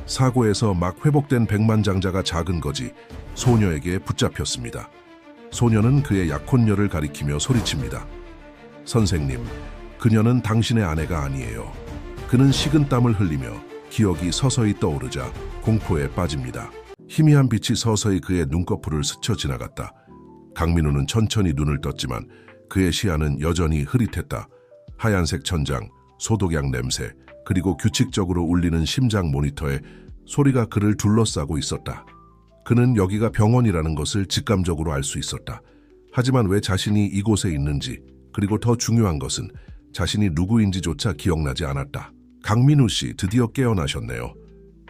사고에서 막 회복된 백만장자가 작은 거지 소녀에게 붙잡혔습니다. 소녀는 그의 약혼녀를 가리키며 소리칩니다. 선생님, 그녀는 당신의 아내가 아니에요. 그는 식은땀을 흘리며 기억이 서서히 떠오르자 공포에 빠집니다. 희미한 빛이 서서히 그의 눈꺼풀을 스쳐 지나갔다. 강민우는 천천히 눈을 떴지만 그의 시야는 여전히 흐릿했다. 하얀색 천장, 소독약 냄새, 그리고 규칙적으로 울리는 심장 모니터에 소리가 그를 둘러싸고 있었다. 그는 여기가 병원이라는 것을 직감적으로 알 수 있었다. 하지만 왜 자신이 이곳에 있는지, 그리고 더 중요한 것은 자신이 누구인지조차 기억나지 않았다. 강민우 씨, 드디어 깨어나셨네요.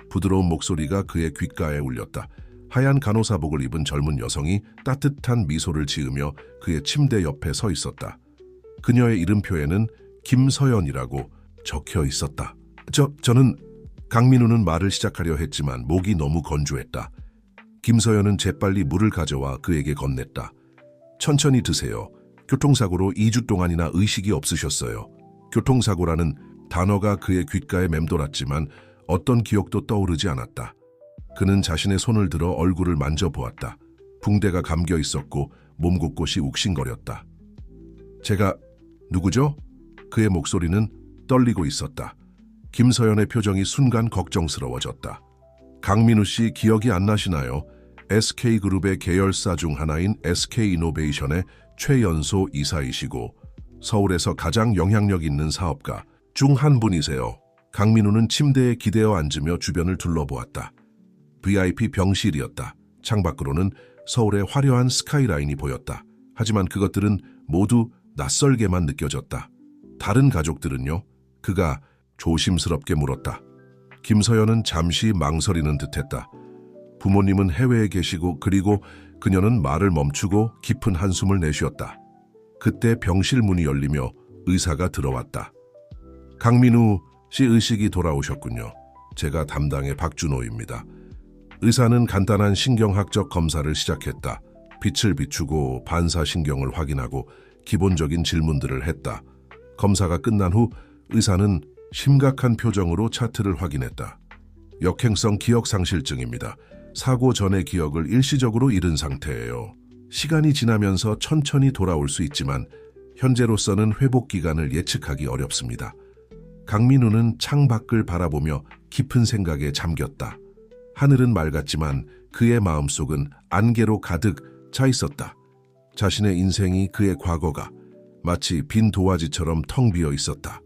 부드러운 목소리가 그의 귓가에 울렸다. 하얀 간호사복을 입은 젊은 여성이 따뜻한 미소를 지으며 그의 침대 옆에 서 있었다. 그녀의 이름표에는 김서연이라고 적혀 있었다. 저는 강민우는 말을 시작하려 했지만 목이 너무 건조했다. 김서연은 재빨리 물을 가져와 그에게 건넸다. 천천히 드세요. 교통사고로 2주 동안이나 의식이 없으셨어요. 교통사고라는 단어가 그의 귓가에 맴돌았지만 어떤 기억도 떠오르지 않았다. 그는 자신의 손을 들어 얼굴을 만져보았다. 붕대가 감겨 있었고 몸 곳곳이 욱신거렸다. 제가 누구죠? 그의 목소리는 떨리고 있었다. 김서연의 표정이 순간 걱정스러워졌다. 강민우 씨 기억이 안 나시나요? SK그룹의 계열사 중 하나인 SK이노베이션의 최연소 이사이시고 서울에서 가장 영향력 있는 사업가 중 한 분이세요. 강민우는 침대에 기대어 앉으며 주변을 둘러보았다. VIP 병실이었다. 창밖으로는 서울의 화려한 스카이라인이 보였다. 하지만 그것들은 모두 낯설게만 느껴졌다. 다른 가족들은요? 그가 조심스럽게 물었다. 김서연은 잠시 망설이는 듯했다. 부모님은 해외에 계시고 그리고 그녀는 말을 멈추고 깊은 한숨을 내쉬었다. 그때 병실 문이 열리며 의사가 들어왔다. 강민우 씨 의식이 돌아오셨군요. 제가 담당의 박준호입니다. 의사는 간단한 신경학적 검사를 시작했다. 빛을 비추고 반사신경을 확인하고 기본적인 질문들을 했다. 검사가 끝난 후 의사는 심각한 표정으로 차트를 확인했다. 역행성 기억상실증입니다. 사고 전의 기억을 일시적으로 잃은 상태예요. 시간이 지나면서 천천히 돌아올 수 있지만 현재로서는 회복 기간을 예측하기 어렵습니다. 강민우는 창밖을 바라보며 깊은 생각에 잠겼다. 하늘은 맑았지만 그의 마음속은 안개로 가득 차 있었다. 자신의 인생이 그의 과거가 마치 빈 도화지처럼 텅 비어 있었다.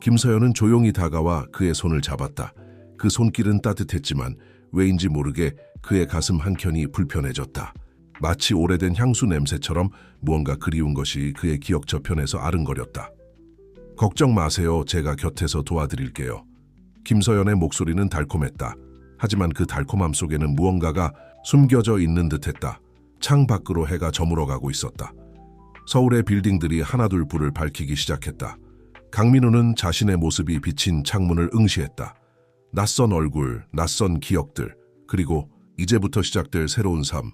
김서연은 조용히 다가와 그의 손을 잡았다. 그 손길은 따뜻했지만 왜인지 모르게 그의 가슴 한켠이 불편해졌다. 마치 오래된 향수 냄새처럼 무언가 그리운 것이 그의 기억 저편에서 아른거렸다. 걱정 마세요. 제가 곁에서 도와드릴게요. 김서연의 목소리는 달콤했다. 하지만 그 달콤함 속에는 무언가가 숨겨져 있는 듯했다. 창 밖으로 해가 저물어가고 있었다. 서울의 빌딩들이 하나둘 불을 밝히기 시작했다. 강민우는 자신의 모습이 비친 창문을 응시했다. 낯선 얼굴, 낯선 기억들, 그리고 이제부터 시작될 새로운 삶.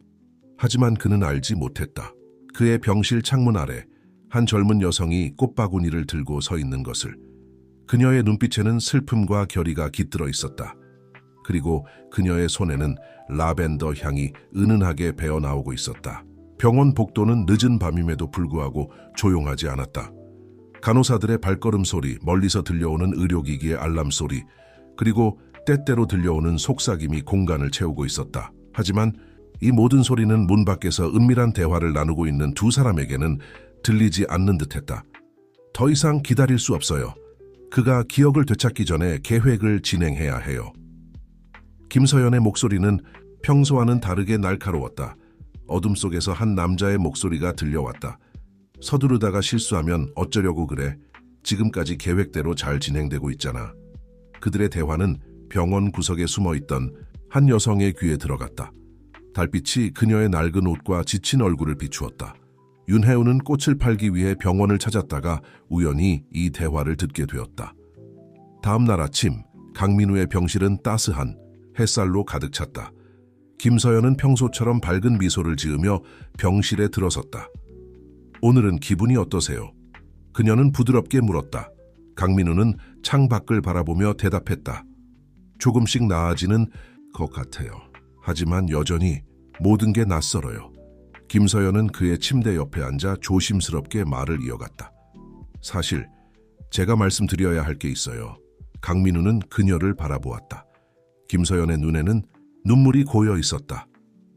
하지만 그는 알지 못했다. 그의 병실 창문 아래 한 젊은 여성이 꽃바구니를 들고 서 있는 것을. 그녀의 눈빛에는 슬픔과 결의가 깃들어 있었다. 그리고 그녀의 손에는 라벤더 향이 은은하게 배어나오고 있었다. 병원 복도는 늦은 밤임에도 불구하고 조용하지 않았다. 간호사들의 발걸음 소리, 멀리서 들려오는 의료기기의 알람 소리, 그리고 때때로 들려오는 속삭임이 공간을 채우고 있었다. 하지만 이 모든 소리는 문 밖에서 은밀한 대화를 나누고 있는 두 사람에게는 들리지 않는 듯했다. 더 이상 기다릴 수 없어요. 그가 기억을 되찾기 전에 계획을 진행해야 해요. 김서연의 목소리는 평소와는 다르게 날카로웠다. 어둠 속에서 한 남자의 목소리가 들려왔다. 서두르다가 실수하면 어쩌려고 그래? 지금까지 계획대로 잘 진행되고 있잖아. 그들의 대화는 병원 구석에 숨어있던 한 여성의 귀에 들어갔다. 달빛이 그녀의 낡은 옷과 지친 얼굴을 비추었다. 윤혜우는 꽃을 팔기 위해 병원을 찾았다가 우연히 이 대화를 듣게 되었다. 다음 날 아침, 강민우의 병실은 따스한 햇살로 가득 찼다. 김서연은 평소처럼 밝은 미소를 지으며 병실에 들어섰다. 오늘은 기분이 어떠세요? 그녀는 부드럽게 물었다. 강민우는 창 밖을 바라보며 대답했다. 조금씩 나아지는 것 같아요. 하지만 여전히 모든 게 낯설어요. 김서연은 그의 침대 옆에 앉아 조심스럽게 말을 이어갔다. 사실 제가 말씀드려야 할 게 있어요. 강민우는 그녀를 바라보았다. 김서연의 눈에는 눈물이 고여 있었다.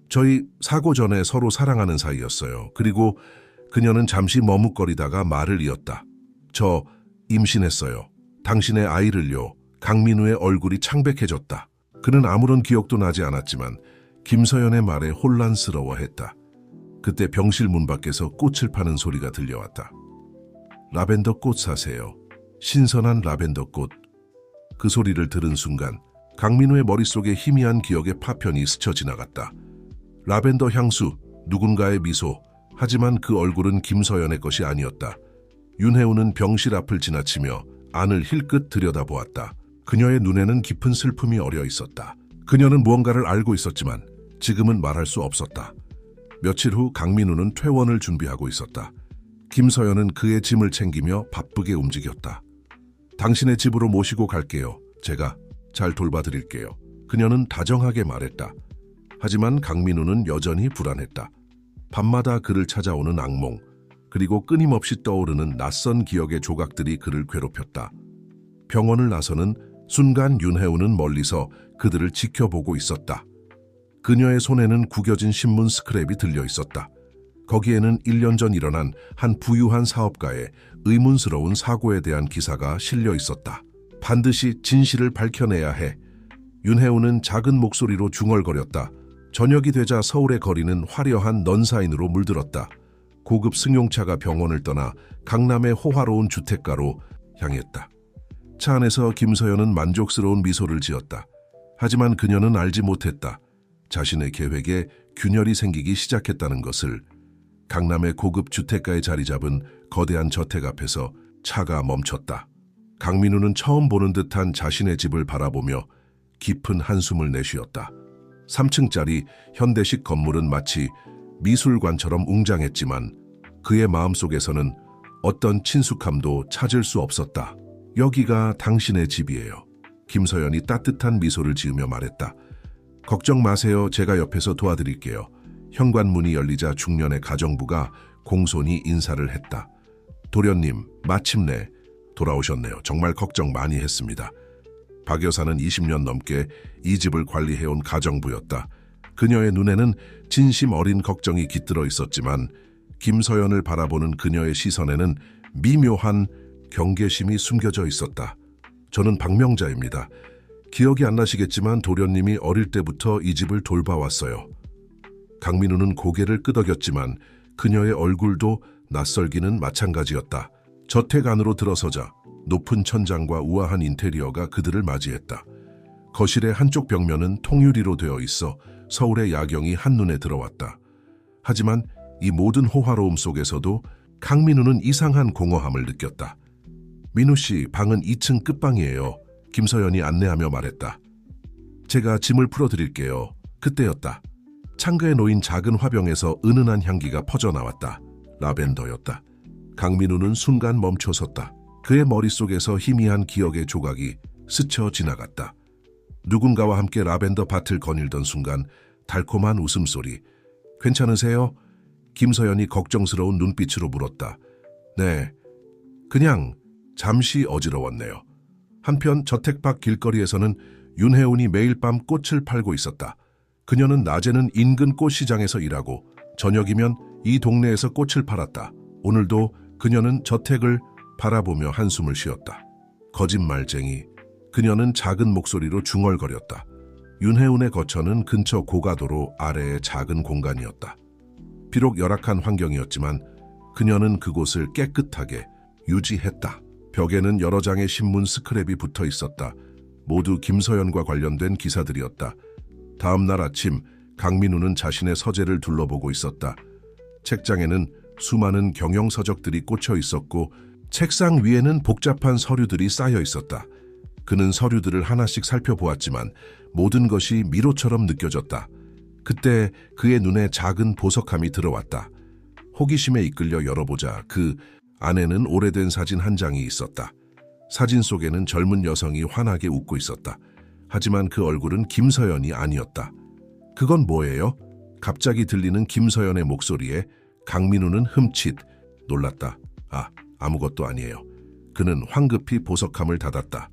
저희 사고 전에 서로 사랑하는 사이였어요. 그리고 그녀는 잠시 머뭇거리다가 말을 이었다. 저 임신했어요. 당신의 아이를요. 강민우의 얼굴이 창백해졌다. 그는 아무런 기억도 나지 않았지만 김서연의 말에 혼란스러워했다. 그때 병실 문 밖에서 꽃을 파는 소리가 들려왔다. 라벤더 꽃 사세요. 신선한 라벤더 꽃. 그 소리를 들은 순간 강민우의 머릿속에 희미한 기억의 파편이 스쳐 지나갔다. 라벤더 향수, 누군가의 미소. 하지만 그 얼굴은 김서연의 것이 아니었다. 윤혜우는 병실 앞을 지나치며 안을 힐끗 들여다보았다. 그녀의 눈에는 깊은 슬픔이 어려 있었다. 그녀는 무언가를 알고 있었지만 지금은 말할 수 없었다. 며칠 후 강민우는 퇴원을 준비하고 있었다. 김서연은 그의 짐을 챙기며 바쁘게 움직였다. 당신의 집으로 모시고 갈게요. 제가 잘 돌봐드릴게요. 그녀는 다정하게 말했다. 하지만 강민우는 여전히 불안했다. 밤마다 그를 찾아오는 악몽, 그리고 끊임없이 떠오르는 낯선 기억의 조각들이 그를 괴롭혔다. 병원을 나서는 순간 윤혜우는 멀리서 그들을 지켜보고 있었다. 그녀의 손에는 구겨진 신문 스크랩이 들려 있었다. 거기에는 1년 전 일어난 한 부유한 사업가의 의문스러운 사고에 대한 기사가 실려 있었다. 반드시 진실을 밝혀내야 해. 윤혜우는 작은 목소리로 중얼거렸다. 저녁이 되자 서울의 거리는 화려한 넌사인으로 물들었다. 고급 승용차가 병원을 떠나 강남의 호화로운 주택가로 향했다. 차 안에서 김서연은 만족스러운 미소를 지었다. 하지만 그녀는 알지 못했다. 자신의 계획에 균열이 생기기 시작했다는 것을. 강남의 고급 주택가에 자리 잡은 거대한 저택 앞에서 차가 멈췄다. 강민우는 처음 보는 듯한 자신의 집을 바라보며 깊은 한숨을 내쉬었다. 3층짜리 현대식 건물은 마치 미술관처럼 웅장했지만 그의 마음속에서는 어떤 친숙함도 찾을 수 없었다. 여기가 당신의 집이에요. 김서연이 따뜻한 미소를 지으며 말했다. 걱정 마세요. 제가 옆에서 도와드릴게요. 현관문이 열리자 중년의 가정부가 공손히 인사를 했다. 도련님, 마침내 돌아오셨네요. 정말 걱정 많이 했습니다. 박 여사는 20년 넘게 이 집을 관리해온 가정부였다. 그녀의 눈에는 진심 어린 걱정이 깃들어 있었지만 김서연을 바라보는 그녀의 시선에는 미묘한 경계심이 숨겨져 있었다. 저는 박명자입니다. 기억이 안 나시겠지만 도련님이 어릴 때부터 이 집을 돌봐왔어요. 강민우는 고개를 끄덕였지만 그녀의 얼굴도 낯설기는 마찬가지였다. 저택 안으로 들어서자 높은 천장과 우아한 인테리어가 그들을 맞이했다. 거실의 한쪽 벽면은 통유리로 되어 있어 서울의 야경이 한눈에 들어왔다. 하지만 이 모든 호화로움 속에서도 강민우는 이상한 공허함을 느꼈다. 민우 씨, 방은 2층 끝방이에요. 김서연이 안내하며 말했다. 제가 짐을 풀어드릴게요. 그때였다. 창가에 놓인 작은 화병에서 은은한 향기가 퍼져나왔다. 라벤더였다. 강민우는 순간 멈춰섰다. 그의 머릿속에서 희미한 기억의 조각이 스쳐 지나갔다. 누군가와 함께 라벤더 밭을 거닐던 순간 달콤한 웃음소리. 괜찮으세요? 김서연이 걱정스러운 눈빛으로 물었다. 네, 그냥 잠시 어지러웠네요. 한편 저택 밖 길거리에서는 윤혜운이 매일 밤 꽃을 팔고 있었다. 그녀는 낮에는 인근 꽃시장에서 일하고 저녁이면 이 동네에서 꽃을 팔았다. 오늘도 그녀는 저택을 바라보며 한숨을 쉬었다. 거짓말쟁이. 그녀는 작은 목소리로 중얼거렸다. 윤혜운의 거처는 근처 고가도로 아래의 작은 공간이었다. 비록 열악한 환경이었지만 그녀는 그곳을 깨끗하게 유지했다. 벽에는 여러 장의 신문 스크랩이 붙어 있었다. 모두 김서연과 관련된 기사들이었다. 다음 날 아침 강민우는 자신의 서재를 둘러보고 있었다. 책장에는 수많은 경영서적들이 꽂혀 있었고 책상 위에는 복잡한 서류들이 쌓여 있었다. 그는 서류들을 하나씩 살펴보았지만 모든 것이 미로처럼 느껴졌다. 그때 그의 눈에 작은 보석함이 들어왔다. 호기심에 이끌려 열어보자 그 안에는 오래된 사진 한 장이 있었다. 사진 속에는 젊은 여성이 환하게 웃고 있었다. 하지만 그 얼굴은 김서연이 아니었다. 그건 뭐예요? 갑자기 들리는 김서연의 목소리에 강민우는 흠칫 놀랐다. 아무것도 아니에요. 그는 황급히 보석함을 닫았다.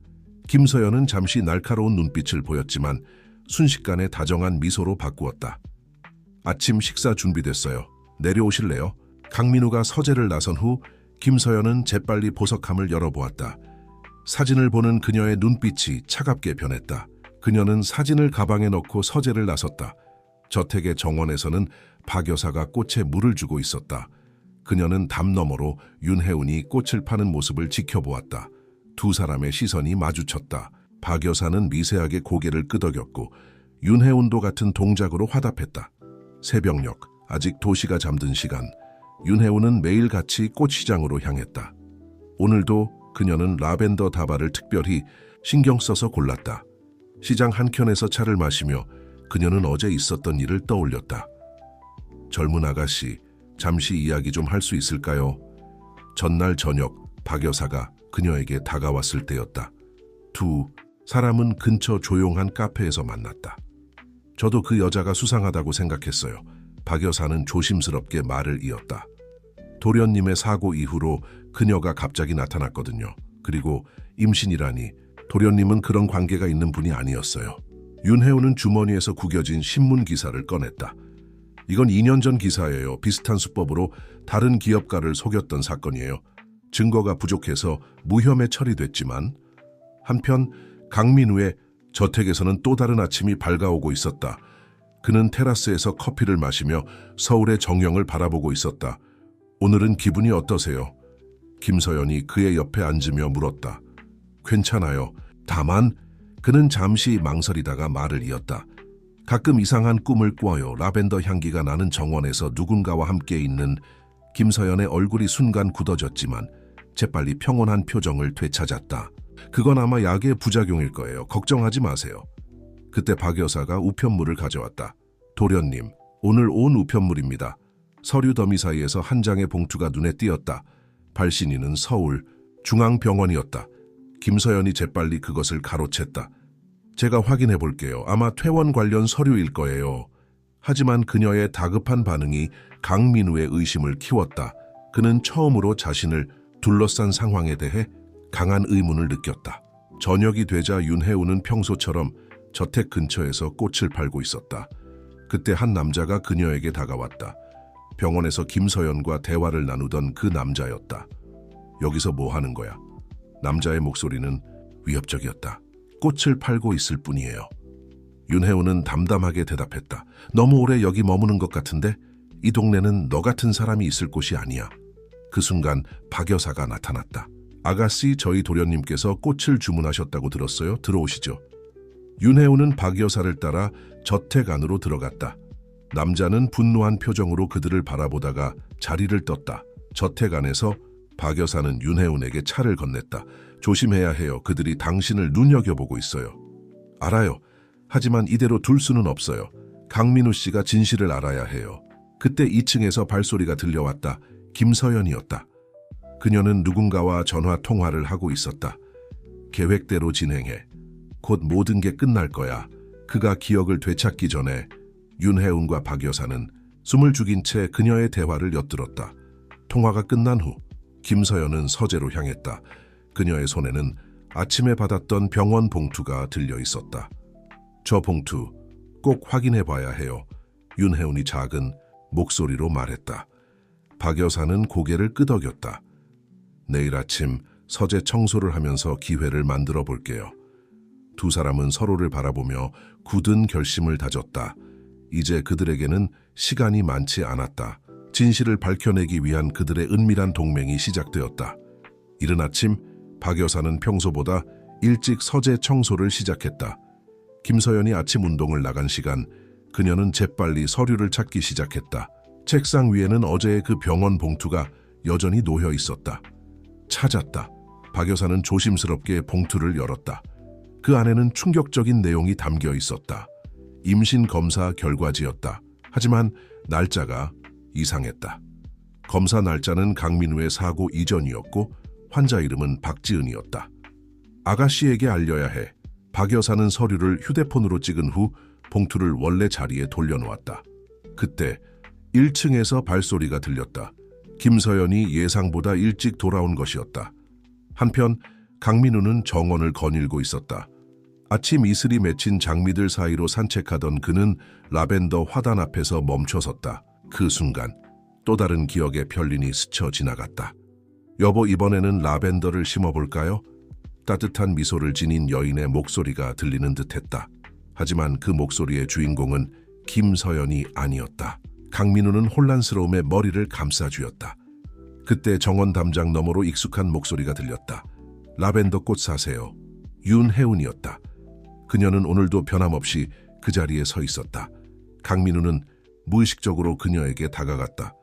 김서연은 잠시 날카로운 눈빛을 보였지만 순식간에 다정한 미소로 바꾸었다. 아침 식사 준비됐어요. 내려오실래요? 강민우가 서재를 나선 후 김서연은 재빨리 보석함을 열어보았다. 사진을 보는 그녀의 눈빛이 차갑게 변했다. 그녀는 사진을 가방에 넣고 서재를 나섰다. 저택의 정원에서는 박 여사가 꽃에 물을 주고 있었다. 그녀는 담 너머로 윤혜운이 꽃을 파는 모습을 지켜보았다. 두 사람의 시선이 마주쳤다. 박 여사는 미세하게 고개를 끄덕였고 윤혜운도 같은 동작으로 화답했다. 새벽녘, 아직 도시가 잠든 시간, 윤혜운은 매일같이 꽃시장으로 향했다. 오늘도 그녀는 라벤더 다발을 특별히 신경 써서 골랐다. 시장 한켠에서 차를 마시며 그녀는 어제 있었던 일을 떠올렸다. 젊은 아가씨, 잠시 이야기 좀 할 수 있을까요? 전날 저녁 박 여사가 그녀에게 다가왔을 때였다. 두 사람은 근처 조용한 카페에서 만났다. 저도 그 여자가 수상하다고 생각했어요. 박 여사는 조심스럽게 말을 이었다. 도련님의 사고 이후로 그녀가 갑자기 나타났거든요. 그리고 임신이라니, 도련님은 그런 관계가 있는 분이 아니었어요. 윤혜우는 주머니에서 구겨진 신문 기사를 꺼냈다. 이건 2년 전 기사예요. 비슷한 수법으로 다른 기업가를 속였던 사건이에요. 증거가 부족해서 무혐의 처리됐지만 한편 강민우의 저택에서는 또 다른 아침이 밝아오고 있었다. 그는 테라스에서 커피를 마시며 서울의 정영을 바라보고 있었다. 오늘은 기분이 어떠세요? 김서연이 그의 옆에 앉으며 물었다. 괜찮아요. 다만 그는 잠시 망설이다가 말을 이었다. 가끔 이상한 꿈을 꿔요. 라벤더 향기가 나는 정원에서 누군가와 함께 있는. 김서연의 얼굴이 순간 굳어졌지만 재빨리 평온한 표정을 되찾았다. 그건 아마 약의 부작용일 거예요. 걱정하지 마세요. 그때 박 여사가 우편물을 가져왔다. 도련님, 오늘 온 우편물입니다. 서류 더미 사이에서 한 장의 봉투가 눈에 띄었다. 발신인은 서울 중앙병원이었다. 김서연이 재빨리 그것을 가로챘다. 제가 확인해 볼게요. 아마 퇴원 관련 서류일 거예요. 하지만 그녀의 다급한 반응이 강민우의 의심을 키웠다. 그는 처음으로 자신을 둘러싼 상황에 대해 강한 의문을 느꼈다. 저녁이 되자 윤혜우는 평소처럼 저택 근처에서 꽃을 팔고 있었다. 그때 한 남자가 그녀에게 다가왔다. 병원에서 김서연과 대화를 나누던 그 남자였다. 여기서 뭐 하는 거야? 남자의 목소리는 위협적이었다. 꽃을 팔고 있을 뿐이에요. 윤혜우는 담담하게 대답했다. 너무 오래 여기 머무는 것 같은데? 이 동네는 너 같은 사람이 있을 곳이 아니야. 그 순간 박 여사가 나타났다. 아가씨, 저희 도련님께서 꽃을 주문하셨다고 들었어요. 들어오시죠. 윤혜우는 박 여사를 따라 저택 안으로 들어갔다. 남자는 분노한 표정으로 그들을 바라보다가 자리를 떴다. 저택 안에서 박 여사는 윤혜운에게 차를 건넸다. 조심해야 해요. 그들이 당신을 눈여겨보고 있어요. 알아요. 하지만 이대로 둘 수는 없어요. 강민우 씨가 진실을 알아야 해요. 그때 2층에서 발소리가 들려왔다. 김서연이었다. 그녀는 누군가와 전화 통화를 하고 있었다. 계획대로 진행해. 곧 모든 게 끝날 거야. 그가 기억을 되찾기 전에 윤혜운과 박 여사는 숨을 죽인 채 그녀의 대화를 엿들었다. 통화가 끝난 후 김서연은 서재로 향했다. 그녀의 손에는 아침에 받았던 병원 봉투가 들려 있었다. 저 봉투 꼭 확인해 봐야 해요. 윤혜운이 작은 목소리로 말했다. 박 여사는 고개를 끄덕였다. 내일 아침 서재 청소를 하면서 기회를 만들어 볼게요. 두 사람은 서로를 바라보며 굳은 결심을 다졌다. 이제 그들에게는 시간이 많지 않았다. 진실을 밝혀내기 위한 그들의 은밀한 동맹이 시작되었다. 이른 아침 박 여사는 평소보다 일찍 서재 청소를 시작했다. 김서연이 아침 운동을 나간 시간, 그녀는 재빨리 서류를 찾기 시작했다. 책상 위에는 어제의 그 병원 봉투가 여전히 놓여 있었다. 찾았다. 박 여사는 조심스럽게 봉투를 열었다. 그 안에는 충격적인 내용이 담겨 있었다. 임신 검사 결과지였다. 하지만 날짜가 이상했다. 검사 날짜는 강민우의 사고 이전이었고 환자 이름은 박지은이었다. 아가씨에게 알려야 해. 박 여사는 서류를 휴대폰으로 찍은 후 봉투를 원래 자리에 돌려놓았다. 그때 1층에서 발소리가 들렸다. 김서연이 예상보다 일찍 돌아온 것이었다. 한편 강민우는 정원을 거닐고 있었다. 아침 이슬이 맺힌 장미들 사이로 산책하던 그는 라벤더 화단 앞에서 멈춰섰다. 그 순간 또 다른 기억의 편린이 스쳐 지나갔다. 여보, 이번에는 라벤더를 심어볼까요? 따뜻한 미소를 지닌 여인의 목소리가 들리는 듯했다. 하지만 그 목소리의 주인공은 김서연이 아니었다. 강민우는 혼란스러움에 머리를 감싸쥐었다. 그때 정원 담장 너머로 익숙한 목소리가 들렸다. 라벤더 꽃 사세요. 윤혜운이었다. 그녀는 오늘도 변함없이 그 자리에 서 있었다. 강민우는 무의식적으로 그녀에게 다가갔다.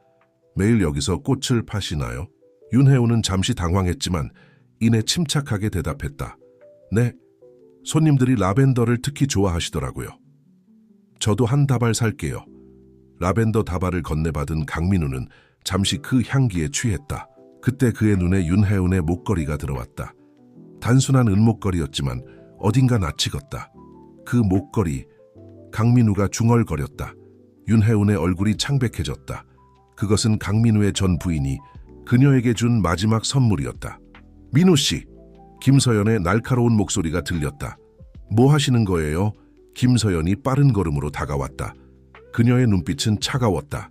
매일 여기서 꽃을 파시나요? 윤혜운은 잠시 당황했지만 이내 침착하게 대답했다. 네, 손님들이 라벤더를 특히 좋아하시더라고요. 저도 한 다발 살게요. 라벤더 다발을 건네받은 강민우는 잠시 그 향기에 취했다. 그때 그의 눈에 윤혜운의 목걸이가 들어왔다. 단순한 은목걸이였지만 어딘가 낯익었다. 그 목걸이, 강민우가 중얼거렸다. 윤혜운의 얼굴이 창백해졌다. 그것은 강민우의 전 부인이 그녀에게 준 마지막 선물이었다. 민우 씨, 김서연의 날카로운 목소리가 들렸다. 뭐 하시는 거예요? 김서연이 빠른 걸음으로 다가왔다. 그녀의 눈빛은 차가웠다.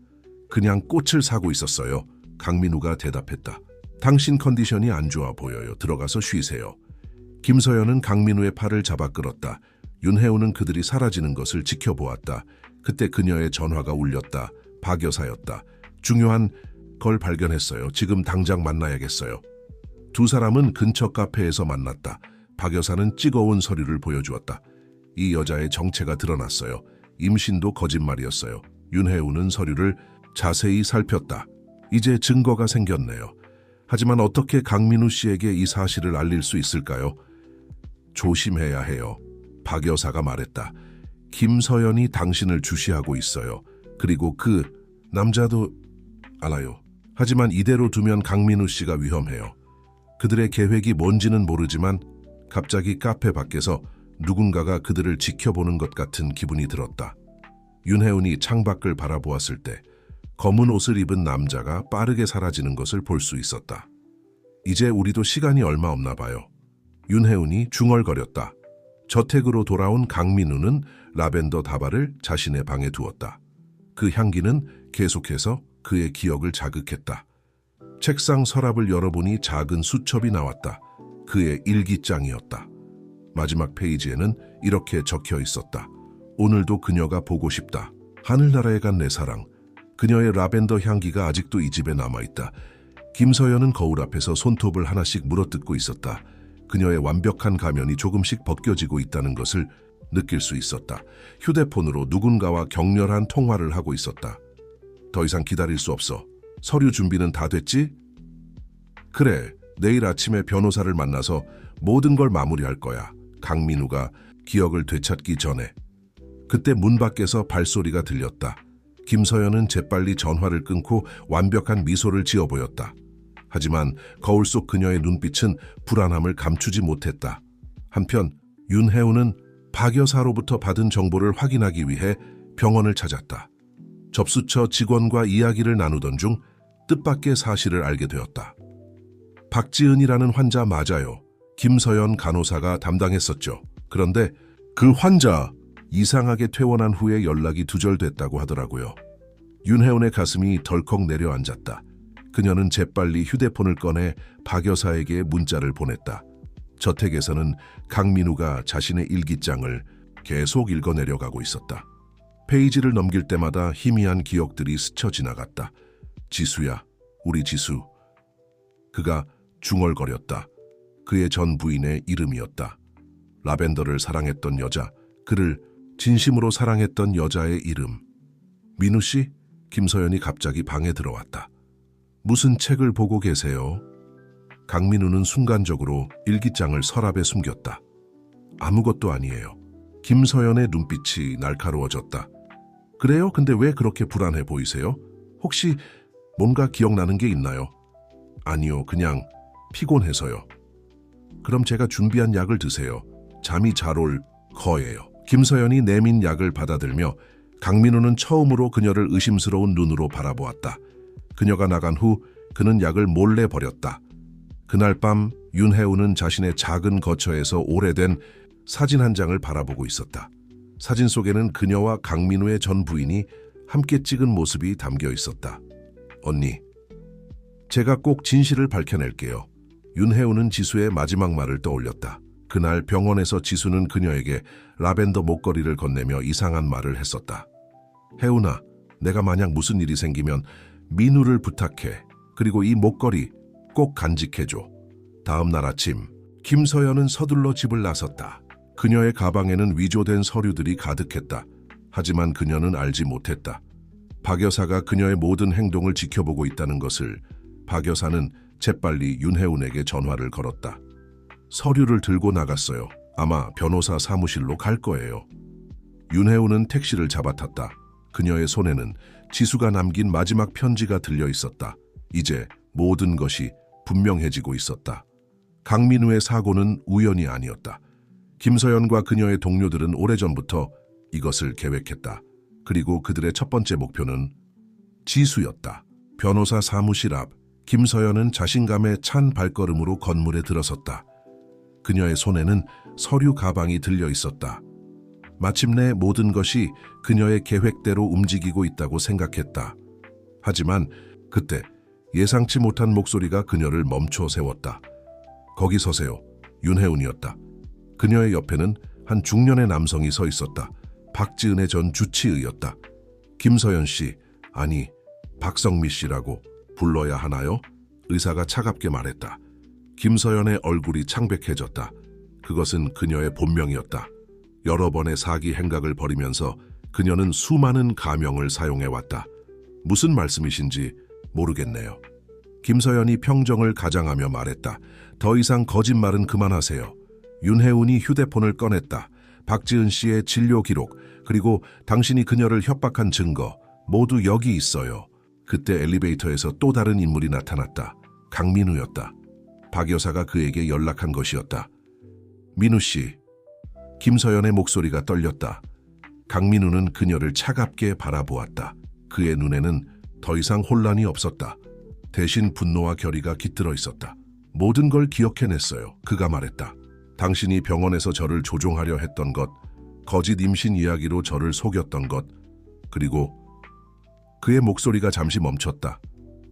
그냥 꽃을 사고 있었어요. 강민우가 대답했다. 당신 컨디션이 안 좋아 보여요. 들어가서 쉬세요. 김서연은 강민우의 팔을 잡아 끌었다. 윤혜운은 그들이 사라지는 것을 지켜보았다. 그때 그녀의 전화가 울렸다. 박 여사였다. 중요한 걸 발견했어요. 지금 당장 만나야겠어요. 두 사람은 근처 카페에서 만났다. 박 여사는 찍어온 서류를 보여주었다. 이 여자의 정체가 드러났어요. 임신도 거짓말이었어요. 윤혜운은 서류를 자세히 살폈다. 이제 증거가 생겼네요. 하지만 어떻게 강민우 씨에게 이 사실을 알릴 수 있을까요? 조심해야 해요. 박 여사가 말했다. 김서연이 당신을 주시하고 있어요. 그리고 그 남자도 알아요. 하지만 이대로 두면 강민우 씨가 위험해요. 그들의 계획이 뭔지는 모르지만 갑자기 카페 밖에서 누군가가 그들을 지켜보는 것 같은 기분이 들었다. 윤혜운이 창밖을 바라보았을 때 검은 옷을 입은 남자가 빠르게 사라지는 것을 볼 수 있었다. 이제 우리도 시간이 얼마 없나 봐요. 윤혜운이 중얼거렸다. 저택으로 돌아온 강민우는 라벤더 다발을 자신의 방에 두었다. 그 향기는 계속해서 그의 기억을 자극했다. 책상 서랍을 열어보니 작은 수첩이 나왔다. 그의 일기장이었다. 마지막 페이지에는 이렇게 적혀 있었다. 오늘도 그녀가 보고 싶다. 하늘나라에 간 내 사랑. 그녀의 라벤더 향기가 아직도 이 집에 남아있다. 김서연은 거울 앞에서 손톱을 하나씩 물어뜯고 있었다. 그녀의 완벽한 가면이 조금씩 벗겨지고 있다는 것을 느낄 수 있었다. 휴대폰으로 누군가와 격렬한 통화를 하고 있었다. 더 이상 기다릴 수 없어. 서류 준비는 다 됐지? 그래, 내일 아침에 변호사를 만나서 모든 걸 마무리할 거야. 강민우가 기억을 되찾기 전에. 그때 문 밖에서 발소리가 들렸다. 김서연은 재빨리 전화를 끊고 완벽한 미소를 지어 보였다. 하지만 거울 속 그녀의 눈빛은 불안함을 감추지 못했다. 한편 윤혜운은 박 여사로부터 받은 정보를 확인하기 위해 병원을 찾았다. 접수처 직원과 이야기를 나누던 중 뜻밖의 사실을 알게 되었다. 박지은이라는 환자 맞아요. 김서연 간호사가 담당했었죠. 그런데 그 환자 이상하게 퇴원한 후에 연락이 두절됐다고 하더라고요. 윤혜운의 가슴이 덜컥 내려앉았다. 그녀는 재빨리 휴대폰을 꺼내 박 여사에게 문자를 보냈다. 저택에서는 강민우가 자신의 일기장을 계속 읽어내려가고 있었다. 페이지를 넘길 때마다 희미한 기억들이 스쳐 지나갔다. 지수야, 우리 지수. 그가 중얼거렸다. 그의 전 부인의 이름이었다. 라벤더를 사랑했던 여자, 그를 진심으로 사랑했던 여자의 이름. 민우 씨? 김서연이 갑자기 방에 들어왔다. 무슨 책을 보고 계세요? 강민우는 순간적으로 일기장을 서랍에 숨겼다. 아무것도 아니에요. 김서연의 눈빛이 날카로워졌다. 그래요? 근데 왜 그렇게 불안해 보이세요? 혹시 뭔가 기억나는 게 있나요? 아니요, 그냥 피곤해서요. 그럼 제가 준비한 약을 드세요. 잠이 잘 올 거예요. 김서연이 내민 약을 받아들며 강민우는 처음으로 그녀를 의심스러운 눈으로 바라보았다. 그녀가 나간 후 그는 약을 몰래 버렸다. 그날 밤 윤혜우는 자신의 작은 거처에서 오래된 사진 한 장을 바라보고 있었다. 사진 속에는 그녀와 강민우의 전 부인이 함께 찍은 모습이 담겨 있었다. 언니, 제가 꼭 진실을 밝혀낼게요. 윤혜우는 지수의 마지막 말을 떠올렸다. 그날 병원에서 지수는 그녀에게 라벤더 목걸이를 건네며 이상한 말을 했었다. 혜우나, 내가 만약 무슨 일이 생기면 민우를 부탁해. 그리고 이 목걸이 꼭 간직해줘. 다음 날 아침, 김서연은 서둘러 집을 나섰다. 그녀의 가방에는 위조된 서류들이 가득했다. 하지만 그녀는 알지 못했다. 박 여사가 그녀의 모든 행동을 지켜보고 있다는 것을. 박 여사는 재빨리 윤혜운에게 전화를 걸었다. 서류를 들고 나갔어요. 아마 변호사 사무실로 갈 거예요. 윤혜운은 택시를 잡아탔다. 그녀의 손에는 지수가 남긴 마지막 편지가 들려 있었다. 이제 모든 것이 분명해지고 있었다. 강민우의 사고는 우연이 아니었다. 김서연과 그녀의 동료들은 오래전부터 이것을 계획했다. 그리고 그들의 첫 번째 목표는 지수였다. 변호사 사무실 앞, 김서연은 자신감에 찬 발걸음으로 건물에 들어섰다. 그녀의 손에는 서류 가방이 들려 있었다. 마침내 모든 것이 그녀의 계획대로 움직이고 있다고 생각했다. 하지만 그때 예상치 못한 목소리가 그녀를 멈춰 세웠다. 거기 서세요. 윤혜운이었다. 그녀의 옆에는 한 중년의 남성이 서 있었다. 박지은의 전 주치의였다. 김서연 씨, 아니 박성미 씨라고 불러야 하나요? 의사가 차갑게 말했다. 김서연의 얼굴이 창백해졌다. 그것은 그녀의 본명이었다. 여러 번의 사기 행각을 벌이면서 그녀는 수많은 가명을 사용해왔다. 무슨 말씀이신지 모르겠네요. 김서연이 평정을 가장하며 말했다. 더 이상 거짓말은 그만하세요. 윤혜운이 휴대폰을 꺼냈다. 박지은 씨의 진료 기록, 그리고 당신이 그녀를 협박한 증거, 모두 여기 있어요. 그때 엘리베이터에서 또 다른 인물이 나타났다. 강민우였다. 박 여사가 그에게 연락한 것이었다. 민우 씨. 김서연의 목소리가 떨렸다. 강민우는 그녀를 차갑게 바라보았다. 그의 눈에는 더 이상 혼란이 없었다. 대신 분노와 결의가 깃들어 있었다. 모든 걸 기억해냈어요. 그가 말했다. 당신이 병원에서 저를 조종하려 했던 것, 거짓 임신 이야기로 저를 속였던 것, 그리고 그의 목소리가 잠시 멈췄다.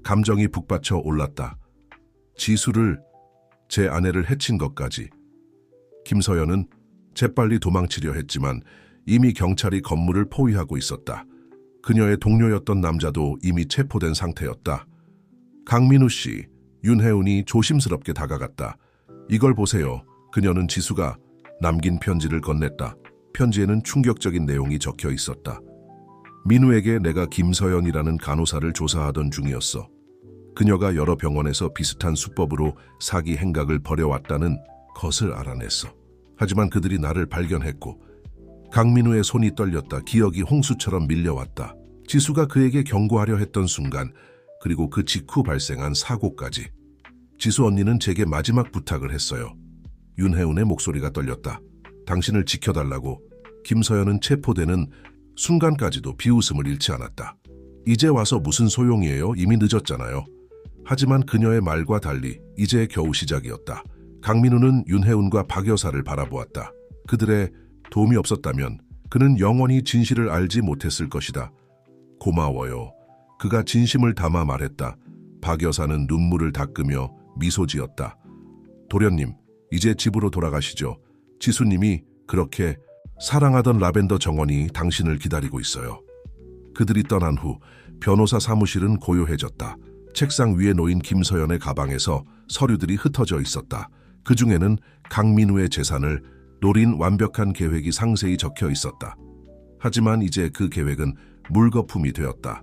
감정이 북받쳐 올랐다. 지수를, 제 아내를 해친 것까지. 김서연은 재빨리 도망치려 했지만 이미 경찰이 건물을 포위하고 있었다. 그녀의 동료였던 남자도 이미 체포된 상태였다. 강민우 씨, 윤혜운이 조심스럽게 다가갔다. 이걸 보세요. 그녀는 지수가 남긴 편지를 건넸다. 편지에는 충격적인 내용이 적혀 있었다. 민우에게 내가 김서연이라는 간호사를 조사하던 중이었어. 그녀가 여러 병원에서 비슷한 수법으로 사기 행각을 벌여왔다는 것을 알아냈어. 하지만 그들이 나를 발견했고 강민우의 손이 떨렸다. 기억이 홍수처럼 밀려왔다. 지수가 그에게 경고하려 했던 순간, 그리고 그 직후 발생한 사고까지. 지수 언니는 제게 마지막 부탁을 했어요. 윤혜운의 목소리가 떨렸다. 당신을 지켜달라고. 김서연은 체포되는 순간까지도 비웃음을 잃지 않았다. 이제 와서 무슨 소용이에요? 이미 늦었잖아요. 하지만 그녀의 말과 달리 이제 겨우 시작이었다. 강민우는 윤혜운과 박 여사를 바라보았다. 그들의 도움이 없었다면 그는 영원히 진실을 알지 못했을 것이다. 고마워요. 그가 진심을 담아 말했다. 박 여사는 눈물을 닦으며 미소 지었다. 도련님, 이제 집으로 돌아가시죠. 지수님이 그렇게 사랑하던 라벤더 정원이 당신을 기다리고 있어요. 그들이 떠난 후 변호사 사무실은 고요해졌다. 책상 위에 놓인 김서연의 가방에서 서류들이 흩어져 있었다. 그 중에는 강민우의 재산을 노린 완벽한 계획이 상세히 적혀 있었다. 하지만 이제 그 계획은 물거품이 되었다.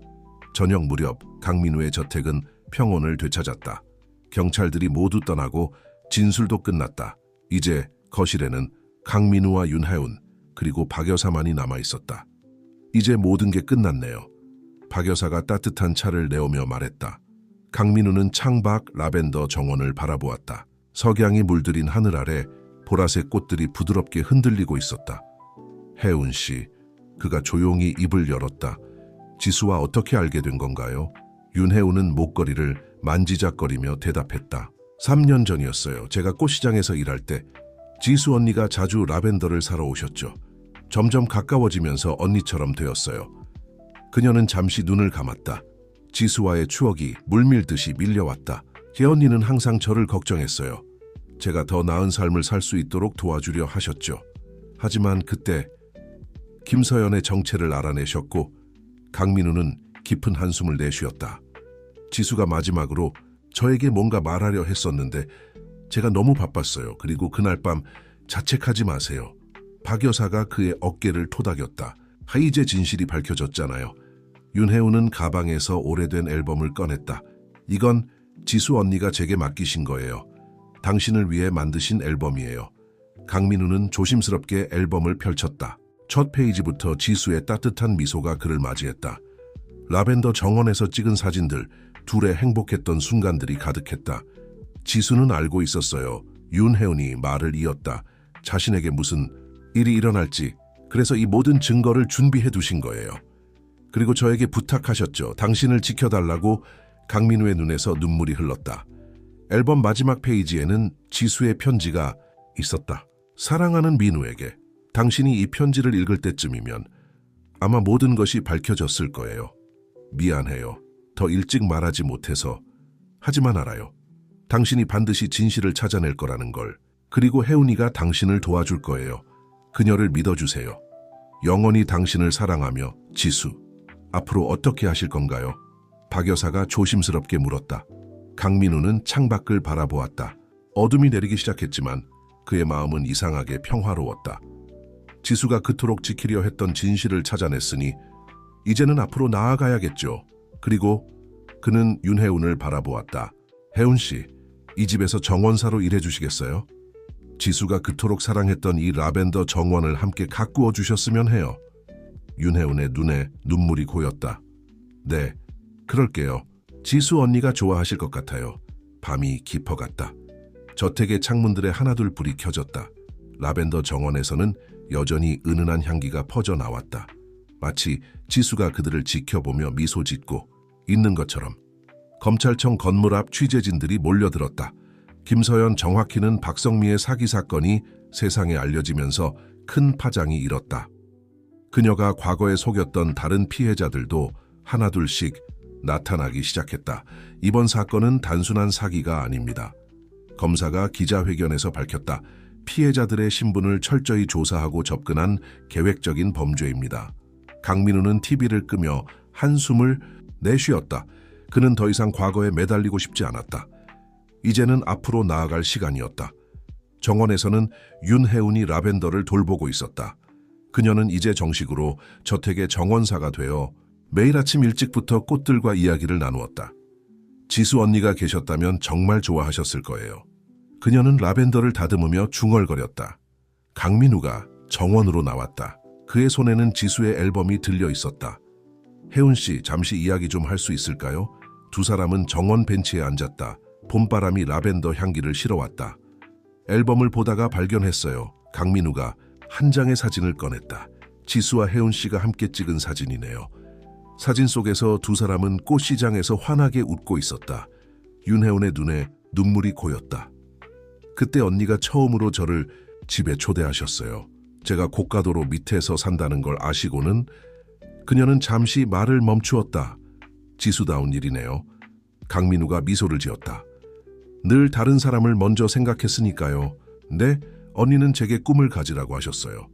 저녁 무렵 강민우의 저택은 평온을 되찾았다. 경찰들이 모두 떠나고 진술도 끝났다. 이제 거실에는 강민우와 윤혜운, 그리고 박 여사만이 남아있었다. 이제 모든 게 끝났네요. 박 여사가 따뜻한 차를 내오며 말했다. 강민우는 창밖 라벤더 정원을 바라보았다. 석양이 물들인 하늘 아래 보라색 꽃들이 부드럽게 흔들리고 있었다. 혜운 씨, 그가 조용히 입을 열었다. 지수와 어떻게 알게 된 건가요? 윤혜운은 목걸이를 만지작거리며 대답했다. 3년 전이었어요. 제가 꽃시장에서 일할 때 지수 언니가 자주 라벤더를 사러 오셨죠. 점점 가까워지면서 언니처럼 되었어요. 그녀는 잠시 눈을 감았다. 지수와의 추억이 물밀듯이 밀려왔다. 제 언니는 항상 저를 걱정했어요. 제가 더 나은 삶을 살 수 있도록 도와주려 하셨죠. 하지만 그때 김서연의 정체를 알아내셨고 강민우는 깊은 한숨을 내쉬었다. 지수가 마지막으로 저에게 뭔가 말하려 했었는데 제가 너무 바빴어요. 그리고 그날 밤 자책하지 마세요. 박 여사가 그의 어깨를 토닥였다. 이제 진실이 밝혀졌잖아요. 윤혜운은 가방에서 오래된 앨범을 꺼냈다. 이건 지수 언니가 제게 맡기신 거예요. 당신을 위해 만드신 앨범이에요. 강민우는 조심스럽게 앨범을 펼쳤다. 첫 페이지부터 지수의 따뜻한 미소가 그를 맞이했다. 라벤더 정원에서 찍은 사진들, 둘의 행복했던 순간들이 가득했다. 지수는 알고 있었어요. 윤혜운이 말을 이었다. 자신에게 무슨 일이 일어날지, 그래서 이 모든 증거를 준비해 두신 거예요. 그리고 저에게 부탁하셨죠. 당신을 지켜달라고. 강민우의 눈에서 눈물이 흘렀다. 앨범 마지막 페이지에는 지수의 편지가 있었다. 사랑하는 민우에게. 당신이 이 편지를 읽을 때쯤이면 아마 모든 것이 밝혀졌을 거예요. 미안해요. 더 일찍 말하지 못해서. 하지만 알아요. 당신이 반드시 진실을 찾아낼 거라는 걸. 그리고 혜운이가 당신을 도와줄 거예요. 그녀를 믿어주세요. 영원히 당신을 사랑하며. 지수. 앞으로 어떻게 하실 건가요? 박 여사가 조심스럽게 물었다. 강민우는 창밖을 바라보았다. 어둠이 내리기 시작했지만 그의 마음은 이상하게 평화로웠다. 지수가 그토록 지키려 했던 진실을 찾아냈으니 이제는 앞으로 나아가야겠죠. 그리고 그는 윤혜운을 바라보았다. 혜운 씨, 이 집에서 정원사로 일해주시겠어요? 지수가 그토록 사랑했던 이 라벤더 정원을 함께 가꾸어 주셨으면 해요. 윤혜운의 눈에 눈물이 고였다. 네, 그럴게요. 지수 언니가 좋아하실 것 같아요. 밤이 깊어갔다. 저택의 창문들에 하나둘 불이 켜졌다. 라벤더 정원에서는 여전히 은은한 향기가 퍼져나왔다. 마치 지수가 그들을 지켜보며 미소 짓고 있는 것처럼. 검찰청 건물 앞 취재진들이 몰려들었다. 김서연 정확히는 박성미의 사기 사건이 세상에 알려지면서 큰 파장이 일었다. 그녀가 과거에 속였던 다른 피해자들도 하나둘씩 나타나기 시작했다. 이번 사건은 단순한 사기가 아닙니다. 검사가 기자회견에서 밝혔다. 피해자들의 신분을 철저히 조사하고 접근한 계획적인 범죄입니다. 강민우는 TV를 끄며 한숨을 내쉬었다. 그는 더 이상 과거에 매달리고 싶지 않았다. 이제는 앞으로 나아갈 시간이었다. 정원에서는 윤혜운이 라벤더를 돌보고 있었다. 그녀는 이제 정식으로 저택의 정원사가 되어 매일 아침 일찍부터 꽃들과 이야기를 나누었다. 지수 언니가 계셨다면 정말 좋아하셨을 거예요. 그녀는 라벤더를 다듬으며 중얼거렸다. 강민우가 정원으로 나왔다. 그의 손에는 지수의 앨범이 들려 있었다. 혜운 씨, 잠시 이야기 좀 할 수 있을까요? 두 사람은 정원 벤치에 앉았다. 봄바람이 라벤더 향기를 실어왔다. 앨범을 보다가 발견했어요. 강민우가 한 장의 사진을 꺼냈다. 지수와 혜운 씨가 함께 찍은 사진이네요. 사진 속에서 두 사람은 꽃시장에서 환하게 웃고 있었다. 윤혜운의 눈에 눈물이 고였다. 그때 언니가 처음으로 저를 집에 초대하셨어요. 제가 고가도로 밑에서 산다는 걸 아시고는. 그녀는 잠시 말을 멈추었다. 지수다운 일이네요. 강민우가 미소를 지었다. 늘 다른 사람을 먼저 생각했으니까요. 네, 언니는 제게 꿈을 가지라고 하셨어요.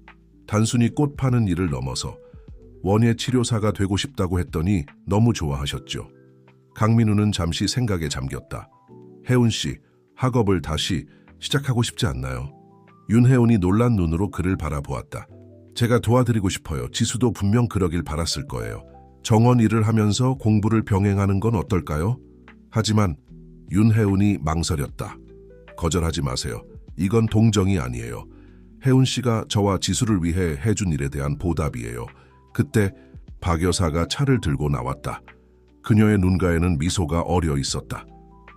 단순히 꽃 파는 일을 넘어서 원예 치료사가 되고 싶다고 했더니 너무 좋아하셨죠. 강민우는 잠시 생각에 잠겼다. 혜운 씨, 학업을 다시 시작하고 싶지 않나요? 윤혜운이 놀란 눈으로 그를 바라보았다. 제가 도와드리고 싶어요. 지수도 분명 그러길 바랐을 거예요. 정원 일을 하면서 공부를 병행하는 건 어떨까요? 하지만 윤혜운이 망설였다. 거절하지 마세요. 이건 동정이 아니에요. 혜운 씨가 저와 지수를 위해 해준 일에 대한 보답이에요. 그때 박 여사가 차를 들고 나왔다. 그녀의 눈가에는 미소가 어려 있었다.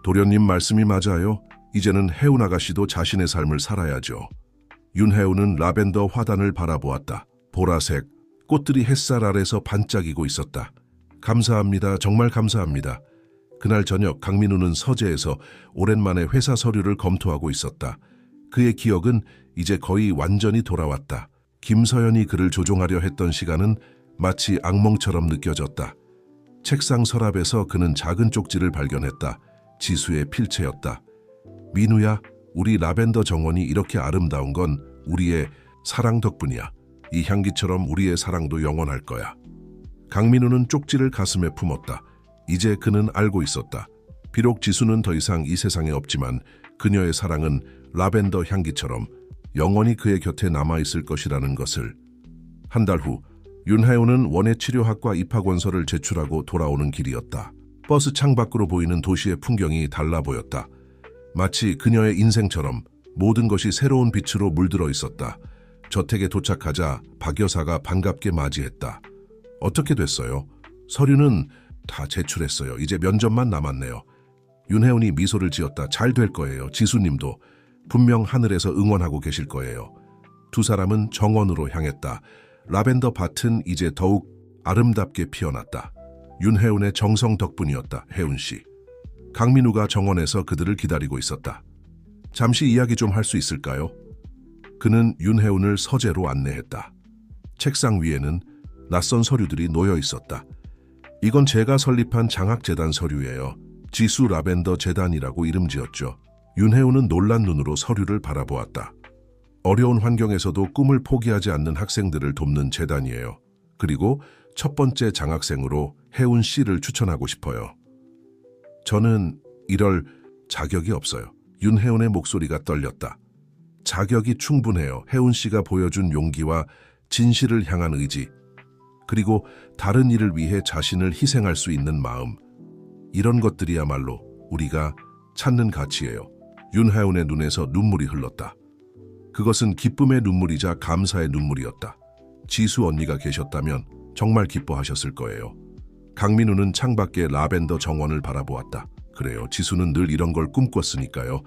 도련님 말씀이 맞아요. 이제는 혜운 아가씨도 자신의 삶을 살아야죠. 윤혜우는 라벤더 화단을 바라보았다. 보라색 꽃들이 햇살 아래서 반짝이고 있었다. 감사합니다. 정말 감사합니다. 그날 저녁 강민우는 서재에서 오랜만에 회사 서류를 검토하고 있었다. 그의 기억은 이제 거의 완전히 돌아왔다. 김서연이 그를 조종하려 했던 시간은 마치 악몽처럼 느껴졌다. 책상 서랍에서 그는 작은 쪽지를 발견했다. 지수의 필체였다. 민우야, 우리 라벤더 정원이 이렇게 아름다운 건 우리의 사랑 덕분이야. 이 향기처럼 우리의 사랑도 영원할 거야. 강민우는 쪽지를 가슴에 품었다. 이제 그는 알고 있었다. 비록 지수는 더 이상 이 세상에 없지만 그녀의 사랑은 라벤더 향기처럼 영원히 그의 곁에 남아있을 것이라는 것을. 한 달 후 윤혜우는 원예치료학과 입학원서를 제출하고 돌아오는 길이었다. 버스 창밖으로 보이는 도시의 풍경이 달라 보였다. 마치 그녀의 인생처럼 모든 것이 새로운 빛으로 물들어 있었다. 저택에 도착하자 박 여사가 반갑게 맞이했다. 어떻게 됐어요? 서류는 다 제출했어요. 이제 면접만 남았네요. 윤혜운이 미소를 지었다. 잘 될 거예요. 지수님도 분명 하늘에서 응원하고 계실 거예요. 두 사람은 정원으로 향했다. 라벤더 밭은 이제 더욱 아름답게 피어났다. 윤혜운의 정성 덕분이었다. 혜운 씨. 강민우가 정원에서 그들을 기다리고 있었다. 잠시 이야기 좀 할 수 있을까요? 그는 윤혜운을 서재로 안내했다. 책상 위에는 낯선 서류들이 놓여 있었다. 이건 제가 설립한 장학재단 서류예요. 지수 라벤더 재단이라고 이름 지었죠. 윤혜운은 놀란 눈으로 서류를 바라보았다. 어려운 환경에서도 꿈을 포기하지 않는 학생들을 돕는 재단이에요. 그리고 첫 번째 장학생으로 혜운 씨를 추천하고 싶어요. 저는 이럴 자격이 없어요. 윤혜운의 목소리가 떨렸다. 자격이 충분해요. 혜운 씨가 보여준 용기와 진실을 향한 의지, 그리고 다른 일을 위해 자신을 희생할 수 있는 마음. 이런 것들이야말로 우리가 찾는 가치예요. 윤혜운의 눈에서 눈물이 흘렀다. 그것은 기쁨의 눈물이자 감사의 눈물이었다. 지수 언니가 계셨다면 정말 기뻐하셨을 거예요. 강민우는 창밖에 라벤더 정원을 바라보았다. 그래요. 지수는 늘 이런 걸 꿈꿨으니까요.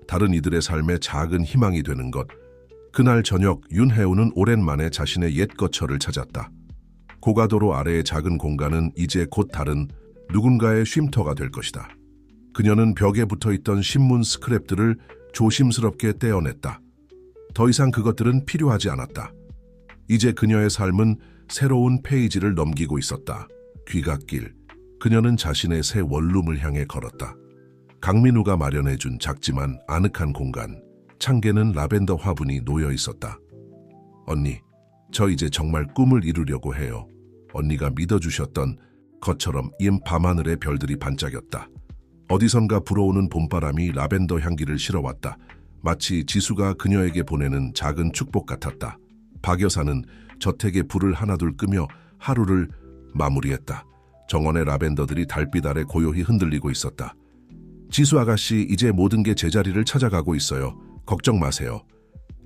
다른 이들의 삶에 작은 희망이 되는 것. 그날 저녁 윤혜운은 오랜만에 자신의 옛 거처를 찾았다. 고가도로 아래의 작은 공간은 이제 곧 다른 누군가의 쉼터가 될 것이다. 그녀는 벽에 붙어있던 신문 스크랩들을 조심스럽게 떼어냈다. 더 이상 그것들은 필요하지 않았다. 이제 그녀의 삶은 새로운 페이지를 넘기고 있었다. 귀갓길. 그녀는 자신의 새 원룸을 향해 걸었다. 강민우가 마련해준 작지만 아늑한 공간. 창계는 라벤더 화분이 놓여 있었다. 언니, 저 이제 정말 꿈을 이루려고 해요. 언니가 믿어주셨던 것처럼 이 밤하늘의 별들이 반짝였다. 어디선가 불어오는 봄바람이 라벤더 향기를 실어왔다. 마치 지수가 그녀에게 보내는 작은 축복 같았다. 박 여사는 저택에 불을 하나둘 끄며 하루를 마무리했다. 정원의 라벤더들이 달빛 아래 고요히 흔들리고 있었다. 지수 아가씨, 이제 모든 게 제자리를 찾아가고 있어요. 걱정 마세요.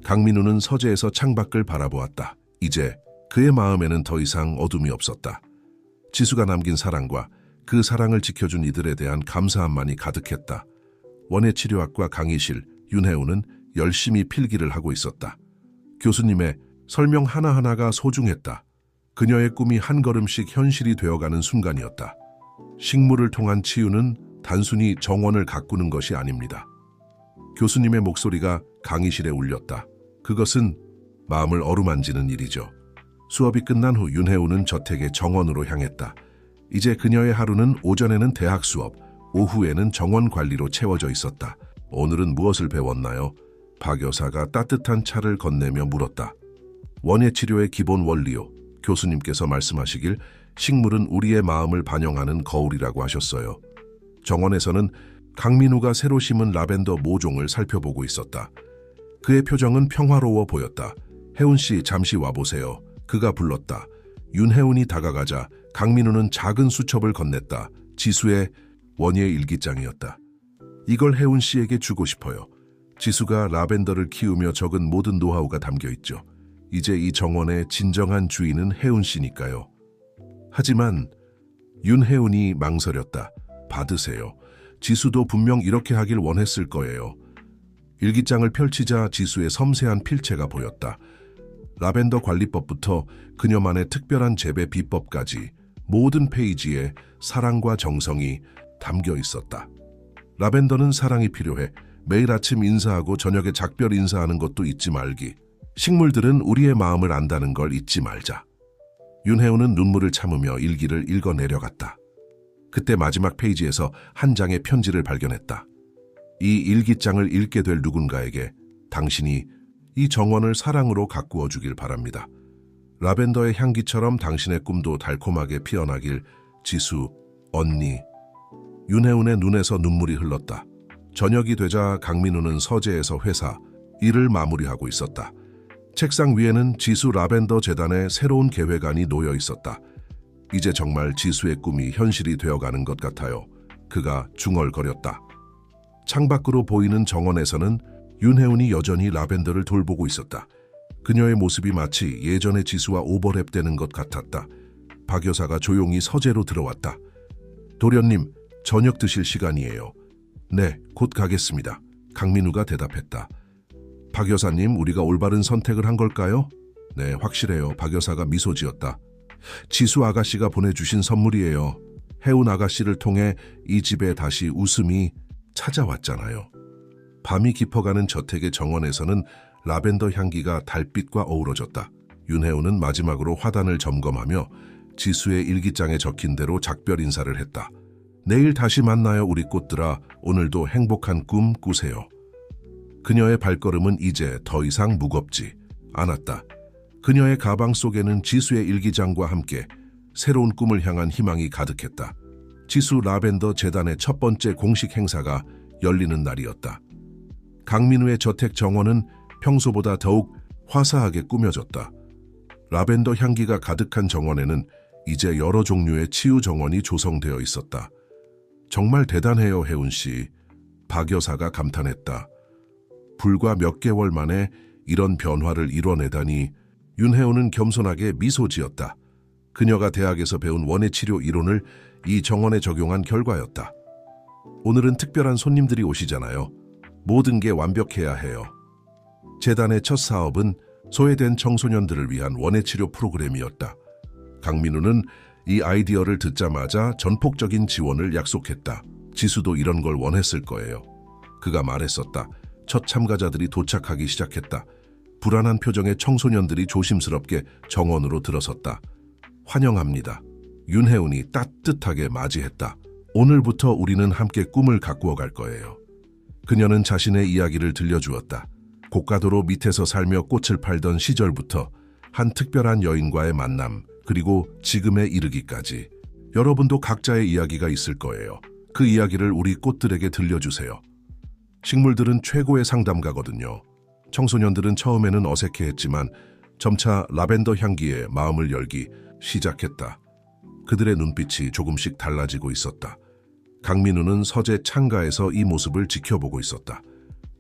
강민우는 서재에서 창밖을 바라보았다. 이제 그의 마음에는 더 이상 어둠이 없었다. 지수가 남긴 사랑과 그 사랑을 지켜준 이들에 대한 감사함만이 가득했다. 원예치료학과 강의실, 윤혜우는 열심히 필기를 하고 있었다. 교수님의 설명 하나하나가 소중했다. 그녀의 꿈이 한 걸음씩 현실이 되어가는 순간이었다. 식물을 통한 치유는 단순히 정원을 가꾸는 것이 아닙니다. 교수님의 목소리가 강의실에 울렸다. 그것은 마음을 어루만지는 일이죠. 수업이 끝난 후 윤혜우는 저택의 정원으로 향했다. 이제 그녀의 하루는 오전에는 대학 수업, 오후에는 정원 관리로 채워져 있었다. 오늘은 무엇을 배웠나요? 박 여사가 따뜻한 차를 건네며 물었다. 원예치료의 기본 원리요. 교수님께서 말씀하시길 식물은 우리의 마음을 반영하는 거울이라고 하셨어요. 정원에서는 강민우가 새로 심은 라벤더 모종을 살펴보고 있었다. 그의 표정은 평화로워 보였다. 혜운 씨, 잠시 와보세요. 그가 불렀다. 윤혜운이 다가가자 강민우는 작은 수첩을 건넸다. 지수의 원예 일기장이었다. 이걸 혜운 씨에게 주고 싶어요. 지수가 라벤더를 키우며 적은 모든 노하우가 담겨 있죠. 이제 이 정원의 진정한 주인은 혜운 씨니까요. 하지만 윤혜운이 망설였다. 받으세요. 지수도 분명 이렇게 하길 원했을 거예요. 일기장을 펼치자 지수의 섬세한 필체가 보였다. 라벤더 관리법부터 그녀만의 특별한 재배 비법까지 모든 페이지에 사랑과 정성이 담겨 있었다. 라벤더는 사랑이 필요해. 매일 아침 인사하고 저녁에 작별 인사하는 것도 잊지 말기. 식물들은 우리의 마음을 안다는 걸 잊지 말자. 윤혜우는 눈물을 참으며 일기를 읽어 내려갔다. 그때 마지막 페이지에서 한 장의 편지를 발견했다. 이 일기장을 읽게 될 누군가에게 당신이 이 정원을 사랑으로 가꾸어 주길 바랍니다. 라벤더의 향기처럼 당신의 꿈도 달콤하게 피어나길. 지수, 언니. 윤혜운의 눈에서 눈물이 흘렀다. 저녁이 되자 강민우는 서재에서 회사 일을 마무리하고 있었다. 책상 위에는 지수 라벤더 재단의 새로운 계획안이 놓여 있었다. 이제 정말 지수의 꿈이 현실이 되어가는 것 같아요. 그가 중얼거렸다. 창밖으로 보이는 정원에서는 윤혜운이 여전히 라벤더를 돌보고 있었다. 그녀의 모습이 마치 예전의 지수와 오버랩되는 것 같았다. 박 여사가 조용히 서재로 들어왔다. 도련님, 저녁 드실 시간이에요. 네, 곧 가겠습니다. 강민우가 대답했다. 박 여사님, 우리가 올바른 선택을 한 걸까요? 네, 확실해요. 박 여사가 미소 지었다. 지수 아가씨가 보내주신 선물이에요. 혜운 아가씨를 통해 이 집에 다시 웃음이 찾아왔잖아요. 밤이 깊어가는 저택의 정원에서는 라벤더 향기가 달빛과 어우러졌다. 윤혜운은 마지막으로 화단을 점검하며 지수의 일기장에 적힌 대로 작별 인사를 했다. 내일 다시 만나요, 우리 꽃들아. 오늘도 행복한 꿈 꾸세요. 그녀의 발걸음은 이제 더 이상 무겁지 않았다. 그녀의 가방 속에는 지수의 일기장과 함께 새로운 꿈을 향한 희망이 가득했다. 지수 라벤더 재단의 첫 번째 공식 행사가 열리는 날이었다. 강민우의 저택 정원은 평소보다 더욱 화사하게 꾸며졌다. 라벤더 향기가 가득한 정원에는 이제 여러 종류의 치유 정원이 조성되어 있었다. 정말 대단해요, 혜운 씨. 박 여사가 감탄했다. 불과 몇 개월 만에 이런 변화를 이뤄내다니. 윤혜운은 겸손하게 미소 지었다. 그녀가 대학에서 배운 원예치료 이론을 이 정원에 적용한 결과였다. 오늘은 특별한 손님들이 오시잖아요. 모든 게 완벽해야 해요. 재단의 첫 사업은 소외된 청소년들을 위한 원예치료 프로그램이었다. 강민우는 이 아이디어를 듣자마자 전폭적인 지원을 약속했다. 지수도 이런 걸 원했을 거예요. 그가 말했었다. 첫 참가자들이 도착하기 시작했다. 불안한 표정의 청소년들이 조심스럽게 정원으로 들어섰다. 환영합니다. 윤혜운이 따뜻하게 맞이했다. 오늘부터 우리는 함께 꿈을 가꾸어 갈 거예요. 그녀는 자신의 이야기를 들려주었다. 고가도로 밑에서 살며 꽃을 팔던 시절부터 한 특별한 여인과의 만남, 그리고 지금에 이르기까지. 여러분도 각자의 이야기가 있을 거예요. 그 이야기를 우리 꽃들에게 들려주세요. 식물들은 최고의 상담가거든요. 청소년들은 처음에는 어색해했지만 점차 라벤더 향기에 마음을 열기 시작했다. 그들의 눈빛이 조금씩 달라지고 있었다. 강민우는 서재 창가에서 이 모습을 지켜보고 있었다.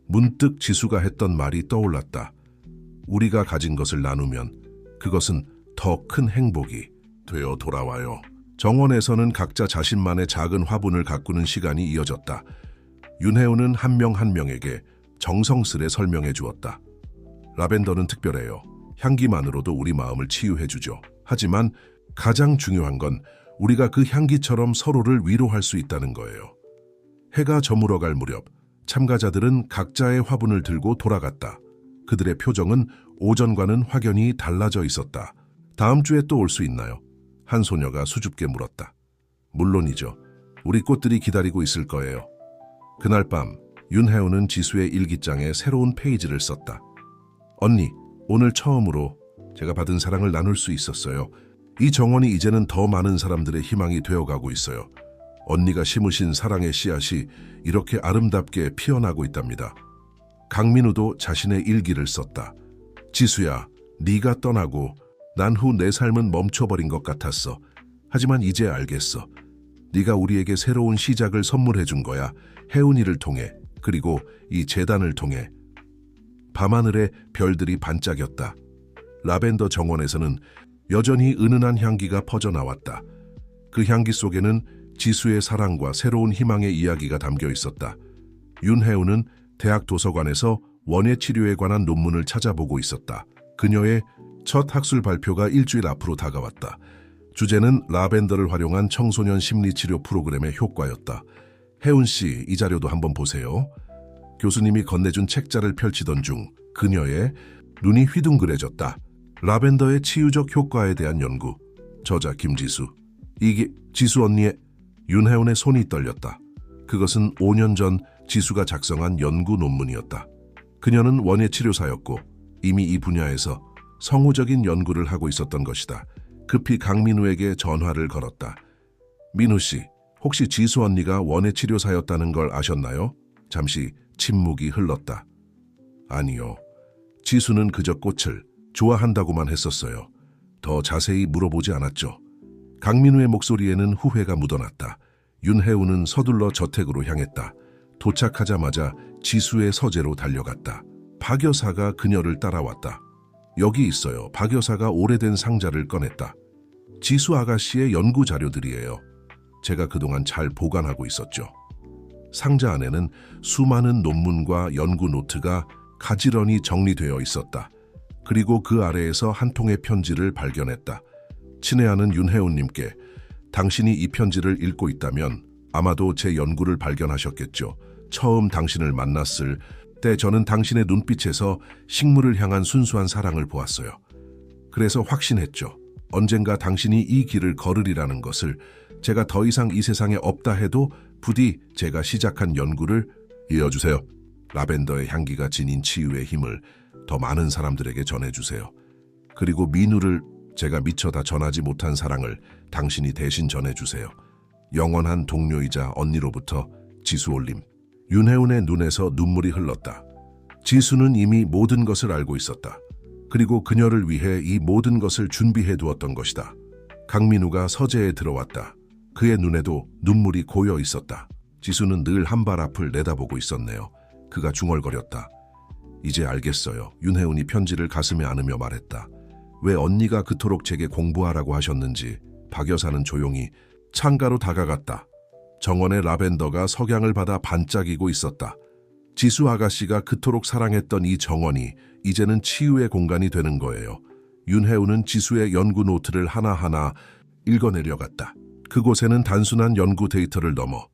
문득 지수가 했던 말이 떠올랐다. 우리가 가진 것을 나누면 그것은 더 큰 행복이 되어 돌아와요. 정원에서는 각자 자신만의 작은 화분을 가꾸는 시간이 이어졌다. 윤혜우는 한 명 한 명에게 정성스레 설명해 주었다. 라벤더는 특별해요. 향기만으로도 우리 마음을 치유해 주죠. 하지만 가장 중요한 건 우리가 그 향기처럼 서로를 위로할 수 있다는 거예요. 해가 저물어갈 무렵 참가자들은 각자의 화분을 들고 돌아갔다. 그들의 표정은 오전과는 확연히 달라져 있었다. 다음 주에 또 올 수 있나요? 한 소녀가 수줍게 물었다. 물론이죠. 우리 꽃들이 기다리고 있을 거예요. 그날 밤 윤혜우는 지수의 일기장에 새로운 페이지를 썼다. 언니, 오늘 처음으로 제가 받은 사랑을 나눌 수 있었어요. 이 정원이 이제는 더 많은 사람들의 희망이 되어가고 있어요. 언니가 심으신 사랑의 씨앗이 이렇게 아름답게 피어나고 있답니다. 강민우도 자신의 일기를 썼다. 지수야, 네가 떠나고 난 후 내 삶은 멈춰버린 것 같았어. 하지만 이제 알겠어. 네가 우리에게 새로운 시작을 선물해 준 거야. 혜운이를 통해, 그리고 이 재단을 통해. 밤하늘에 별들이 반짝였다. 라벤더 정원에서는 여전히 은은한 향기가 퍼져나왔다. 그 향기 속에는 지수의 사랑과 새로운 희망의 이야기가 담겨 있었다. 윤혜우는 대학 도서관에서 원예 치료에 관한 논문을 찾아보고 있었다. 그녀의 첫 학술 발표가 일주일 앞으로 다가왔다. 주제는 라벤더를 활용한 청소년 심리치료 프로그램의 효과였다. 혜운 씨, 이 자료도 한번 보세요. 교수님이 건네준 책자를 펼치던 중 그녀의 눈이 휘둥그레졌다. 라벤더의 치유적 효과에 대한 연구. 저자 김지수. 이게 지수 언니의. 윤혜운의 손이 떨렸다. 그것은 5년 전 지수가 작성한 연구 논문이었다. 그녀는 원예 치료사였고 이미 이 분야에서 성우적인 연구를 하고 있었던 것이다. 급히 강민우에게 전화를 걸었다. 민우 씨, 혹시 지수 언니가 원예 치료사였다는 걸 아셨나요? 잠시 침묵이 흘렀다. 아니요. 지수는 그저 꽃을 좋아한다고만 했었어요. 더 자세히 물어보지 않았죠. 강민우의 목소리에는 후회가 묻어났다. 윤혜우는 서둘러 저택으로 향했다. 도착하자마자 지수의 서재로 달려갔다. 박 여사가 그녀를 따라왔다. 여기 있어요. 박 여사가 오래된 상자를 꺼냈다. 지수 아가씨의 연구 자료들이에요. 제가 그동안 잘 보관하고 있었죠. 상자 안에는 수많은 논문과 연구 노트가 가지런히 정리되어 있었다. 그리고 그 아래에서 한 통의 편지를 발견했다. 친애하는 윤혜운님께, 당신이 이 편지를 읽고 있다면 아마도 제 연구를 발견하셨겠죠. 처음 당신을 만났을 때 저는 당신의 눈빛에서 식물을 향한 순수한 사랑을 보았어요. 그래서 확신했죠. 언젠가 당신이 이 길을 걸으리라는 것을. 제가 더 이상 이 세상에 없다 해도 부디 제가 시작한 연구를 이어주세요. 라벤더의 향기가 지닌 치유의 힘을 더 많은 사람들에게 전해주세요. 그리고 민우를, 제가 미처 다 전하지 못한 사랑을 당신이 대신 전해주세요. 영원한 동료이자 언니로부터 지수올림. 윤혜운의 눈에서 눈물이 흘렀다. 지수는 이미 모든 것을 알고 있었다. 그리고 그녀를 위해 이 모든 것을 준비해 두었던 것이다. 강민우가 서재에 들어왔다. 그의 눈에도 눈물이 고여 있었다. 지수는 늘 한 발 앞을 내다보고 있었네요. 그가 중얼거렸다. 이제 알겠어요. 윤혜운이 편지를 가슴에 안으며 말했다. 왜 언니가 그토록 제게 공부하라고 하셨는지. 박 여사는 조용히 창가로 다가갔다. 정원의 라벤더가 석양을 받아 반짝이고 있었다. 지수 아가씨가 그토록 사랑했던 이 정원이 이제는 치유의 공간이 되는 거예요. 윤혜우는 지수의 연구 노트를 하나하나 읽어내려갔다. 그곳에는 단순한 연구 데이터를 넘어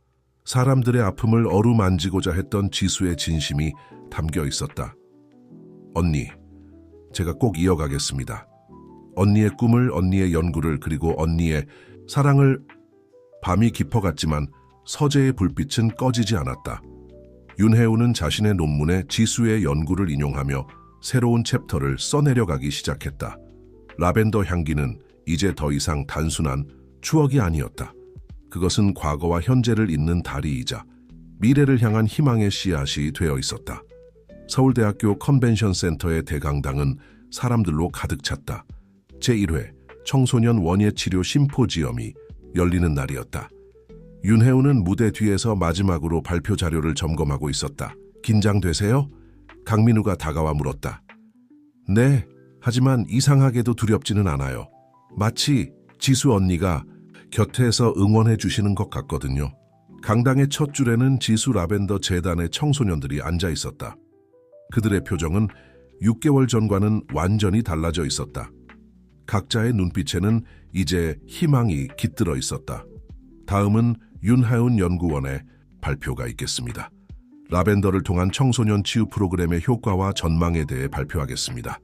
사람들의 아픔을 어루만지고자 했던 지수의 진심이 담겨 있었다. 언니, 제가 꼭 이어가겠습니다. 언니의 꿈을, 언니의 연구를, 그리고 언니의 사랑을. 밤이 깊어갔지만 서재의 불빛은 꺼지지 않았다. 윤혜우는 자신의 논문에 지수의 연구를 인용하며 새로운 챕터를 써내려가기 시작했다. 라벤더 향기는 이제 더 이상 단순한 추억이 아니었다. 그것은 과거와 현재를 잇는 다리이자 미래를 향한 희망의 씨앗이 되어 있었다. 서울대학교 컨벤션 센터의 대강당은 사람들로 가득 찼다. 제1회 청소년 원예 치료 심포지엄이 열리는 날이었다. 윤혜우는 무대 뒤에서 마지막으로 발표 자료를 점검하고 있었다. 긴장되세요? 강민우가 다가와 물었다. 네, 하지만 이상하게도 두렵지는 않아요. 마치 지수 언니가 곁에서 응원해 주시는 것 같거든요. 강당의 첫 줄에는 지수 라벤더 재단의 청소년들이 앉아 있었다. 그들의 표정은 6개월 전과는 완전히 달라져 있었다. 각자의 눈빛에는 이제 희망이 깃들어 있었다. 다음은 윤하윤 연구원의 발표가 있겠습니다. 라벤더를 통한 청소년 치유 프로그램의 효과와 전망에 대해 발표하겠습니다.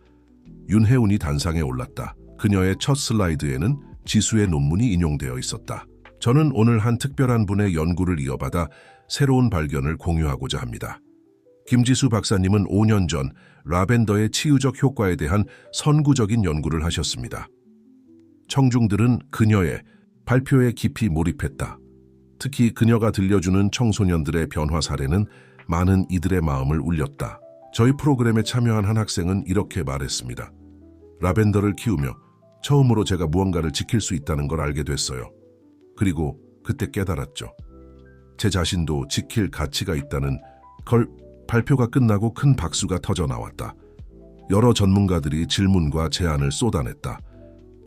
윤혜운이 단상에 올랐다. 그녀의 첫 슬라이드에는 지수의 논문이 인용되어 있었다. 저는 오늘 한 특별한 분의 연구를 이어받아 새로운 발견을 공유하고자 합니다. 김지수 박사님은 5년 전 라벤더의 치유적 효과에 대한 선구적인 연구를 하셨습니다. 청중들은 그녀의 발표에 깊이 몰입했다. 특히 그녀가 들려주는 청소년들의 변화 사례는 많은 이들의 마음을 울렸다. 저희 프로그램에 참여한 한 학생은 이렇게 말했습니다. 라벤더를 키우며 처음으로 제가 무언가를 지킬 수 있다는 걸 알게 됐어요. 그리고 그때 깨달았죠. 제 자신도 지킬 가치가 있다는 걸. 발표가 끝나고 큰 박수가 터져 나왔다. 여러 전문가들이 질문과 제안을 쏟아냈다.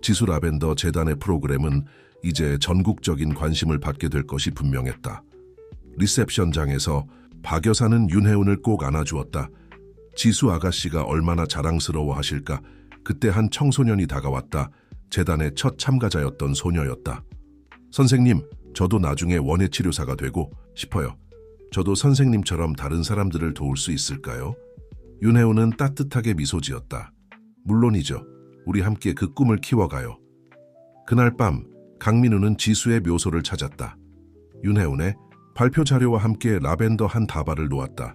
지수 라벤더 재단의 프로그램은 이제 전국적인 관심을 받게 될 것이 분명했다. 리셉션장에서 박 여사는 윤혜운을 꼭 안아주었다. 지수 아가씨가 얼마나 자랑스러워 하실까. 그때 한 청소년이 다가왔다. 재단의 첫 참가자였던 소녀였다. 선생님, 저도 나중에 원예치료사가 되고 싶어요. 저도 선생님처럼 다른 사람들을 도울 수 있을까요? 윤혜운은 따뜻하게 미소 지었다. 물론이죠. 우리 함께 그 꿈을 키워가요. 그날 밤 강민우는 지수의 묘소를 찾았다. 윤혜운의 발표 자료와 함께 라벤더 한 다발을 놓았다.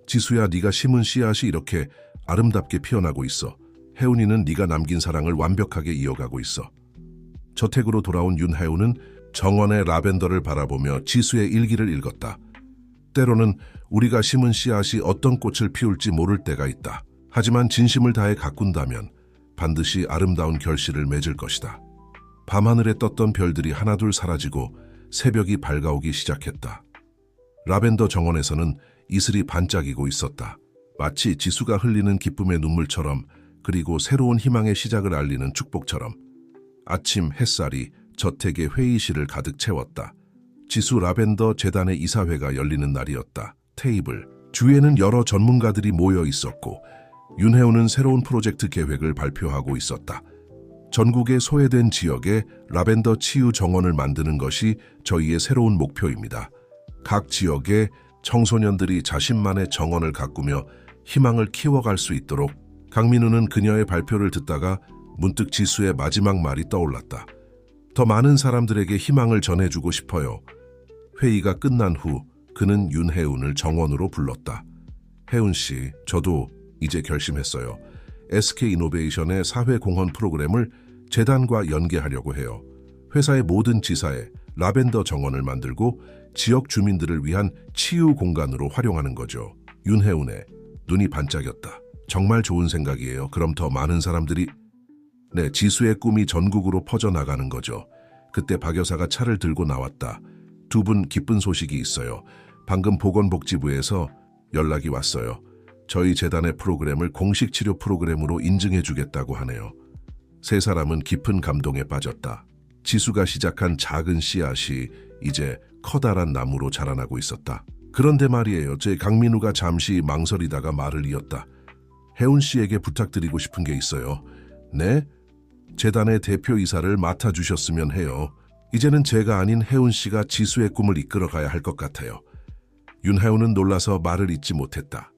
지수야, 네가 심은 씨앗이 이렇게 아름답게 피어나고 있어. 혜운이는 네가 남긴 사랑을 완벽하게 이어가고 있어. 저택으로 돌아온 윤혜운은 정원의 라벤더를 바라보며 지수의 일기를 읽었다. 때로는 우리가 심은 씨앗이 어떤 꽃을 피울지 모를 때가 있다. 하지만 진심을 다해 가꾼다면 반드시 아름다운 결실을 맺을 것이다. 밤하늘에 떴던 별들이 하나둘 사라지고 새벽이 밝아오기 시작했다. 라벤더 정원에서는 이슬이 반짝이고 있었다. 마치 지수가 흘리는 기쁨의 눈물처럼, 그리고 새로운 희망의 시작을 알리는 축복처럼. 아침 햇살이 저택의 회의실을 가득 채웠다. 지수 라벤더 재단의 이사회가 열리는 날이었다. 테이블 주위에는 여러 전문가들이 모여 있었고 윤혜운은 새로운 프로젝트 계획을 발표하고 있었다. 전국의 소외된 지역에 라벤더 치유 정원을 만드는 것이 저희의 새로운 목표입니다. 각 지역에 청소년들이 자신만의 정원을 가꾸며 희망을 키워갈 수 있도록. 강민우는 그녀의 발표를 듣다가 문득 지수의 마지막 말이 떠올랐다. 더 많은 사람들에게 희망을 전해주고 싶어요. 회의가 끝난 후 그는 윤혜운을 정원으로 불렀다. 혜운 씨, 저도 이제 결심했어요. SK이노베이션의 사회공헌 프로그램을 재단과 연계하려고 해요. 회사의 모든 지사에 라벤더 정원을 만들고 지역 주민들을 위한 치유 공간으로 활용하는 거죠. 윤혜운의 눈이 반짝였다. 정말 좋은 생각이에요. 그럼 더 많은 사람들이... 네, 지수의 꿈이 전국으로 퍼져나가는 거죠. 그때 박 여사가 차를 들고 나왔다. 두 분 기쁜 소식이 있어요. 방금 보건복지부에서 연락이 왔어요. 저희 재단의 프로그램을 공식 치료 프로그램으로 인증해주겠다고 하네요. 세 사람은 깊은 감동에 빠졌다. 지수가 시작한 작은 씨앗이 이제 커다란 나무로 자라나고 있었다. 그런데 말이에요. 제 강민우가 잠시 망설이다가 말을 이었다. 혜운 씨에게 부탁드리고 싶은 게 있어요. 네? 재단의 대표이사를 맡아주셨으면 해요. 이제는 제가 아닌 혜운 씨가 지수의 꿈을 이끌어가야 할 것 같아요. 윤혜운은 놀라서 말을 잇지 못했다.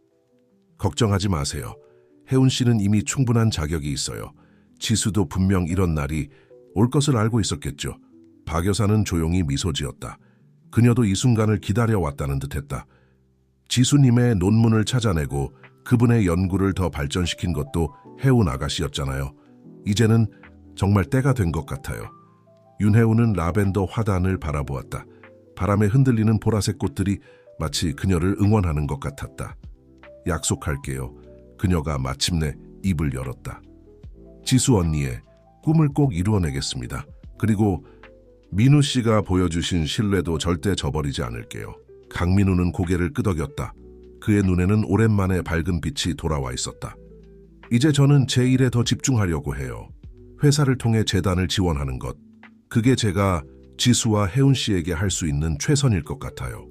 걱정하지 마세요. 혜운 씨는 이미 충분한 자격이 있어요. 지수도 분명 이런 날이 올 것을 알고 있었겠죠. 박 여사는 조용히 미소 지었다. 그녀도 이 순간을 기다려왔다는 듯했다. 지수님의 논문을 찾아내고 그분의 연구를 더 발전시킨 것도 혜운 아가씨였잖아요. 이제는 정말 때가 된 것 같아요. 윤혜운은 라벤더 화단을 바라보았다. 바람에 흔들리는 보라색 꽃들이 마치 그녀를 응원하는 것 같았다. 약속할게요. 그녀가 마침내 입을 열었다. 지수 언니의 꿈을 꼭 이루어내겠습니다. 그리고 민우 씨가 보여주신 신뢰도 절대 저버리지 않을게요. 강민우는 고개를 끄덕였다. 그의 눈에는 오랜만에 밝은 빛이 돌아와 있었다. 이제 저는 제 일에 더 집중하려고 해요. 회사를 통해 재단을 지원하는 것. 그게 제가 지수와 혜운 씨에게 할 수 있는 최선일 것 같아요.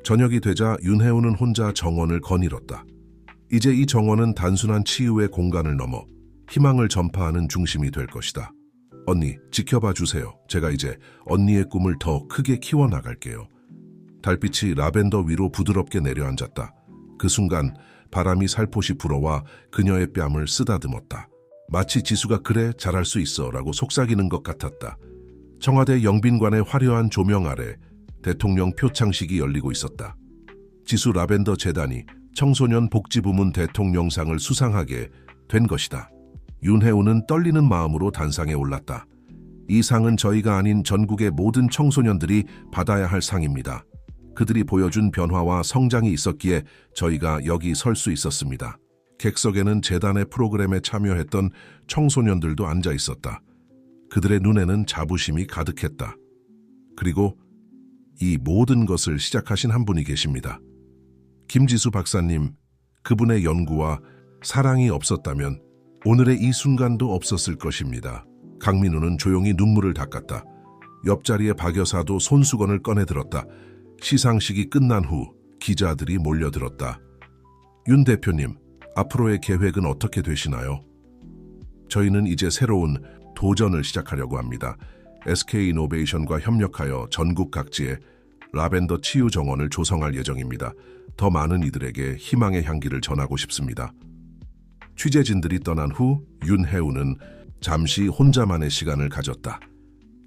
저녁이 되자 윤혜운은 혼자 정원을 거닐었다. 이제 이 정원은 단순한 치유의 공간을 넘어 희망을 전파하는 중심이 될 것이다. 언니, 지켜봐 주세요. 제가 이제 언니의 꿈을 더 크게 키워나갈게요. 달빛이 라벤더 위로 부드럽게 내려앉았다. 그 순간 바람이 살포시 불어와 그녀의 뺨을 쓰다듬었다. 마치 지수가 그래 잘할 수 있어 라고 속삭이는 것 같았다. 청와대 영빈관의 화려한 조명 아래 대통령 표창식이 열리고 있었다. 지수 라벤더 재단이 청소년 복지부문 대통령상을 수상하게 된 것이다. 윤혜운은 떨리는 마음으로 단상에 올랐다. 이 상은 저희가 아닌 전국의 모든 청소년들이 받아야 할 상입니다. 그들이 보여준 변화와 성장이 있었기에 저희가 여기 설 수 있었습니다. 객석에는 재단의 프로그램에 참여했던 청소년들도 앉아 있었다. 그들의 눈에는 자부심이 가득했다. 그리고 이 모든 것을 시작하신 한 분이 계십니다. 김지수 박사님, 그분의 연구와 사랑이 없었다면 오늘의 이 순간도 없었을 것입니다. 강민우는 조용히 눈물을 닦았다. 옆자리에 박 여사도 손수건을 꺼내들었다. 시상식이 끝난 후 기자들이 몰려들었다. 윤 대표님, 앞으로의 계획은 어떻게 되시나요? 저희는 이제 새로운 도전을 시작하려고 합니다. SK이노베이션과 협력하여 전국 각지에 라벤더 치유 정원을 조성할 예정입니다. 더 많은 이들에게 희망의 향기를 전하고 싶습니다. 취재진들이 떠난 후 윤혜우는 잠시 혼자만의 시간을 가졌다.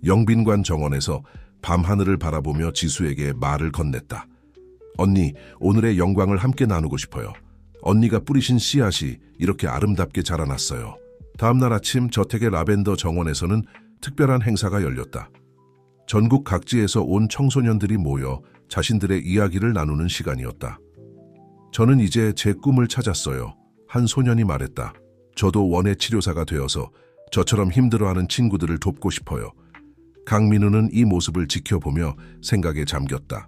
영빈관 정원에서 밤하늘을 바라보며 지수에게 말을 건넸다. 언니, 오늘의 영광을 함께 나누고 싶어요. 언니가 뿌리신 씨앗이 이렇게 아름답게 자라났어요. 다음날 아침 저택의 라벤더 정원에서는 특별한 행사가 열렸다. 전국 각지에서 온 청소년들이 모여 자신들의 이야기를 나누는 시간이었다. 저는 이제 제 꿈을 찾았어요. 한 소년이 말했다. 저도 원예 치료사가 되어서 저처럼 힘들어하는 친구들을 돕고 싶어요. 강민우는 이 모습을 지켜보며 생각에 잠겼다.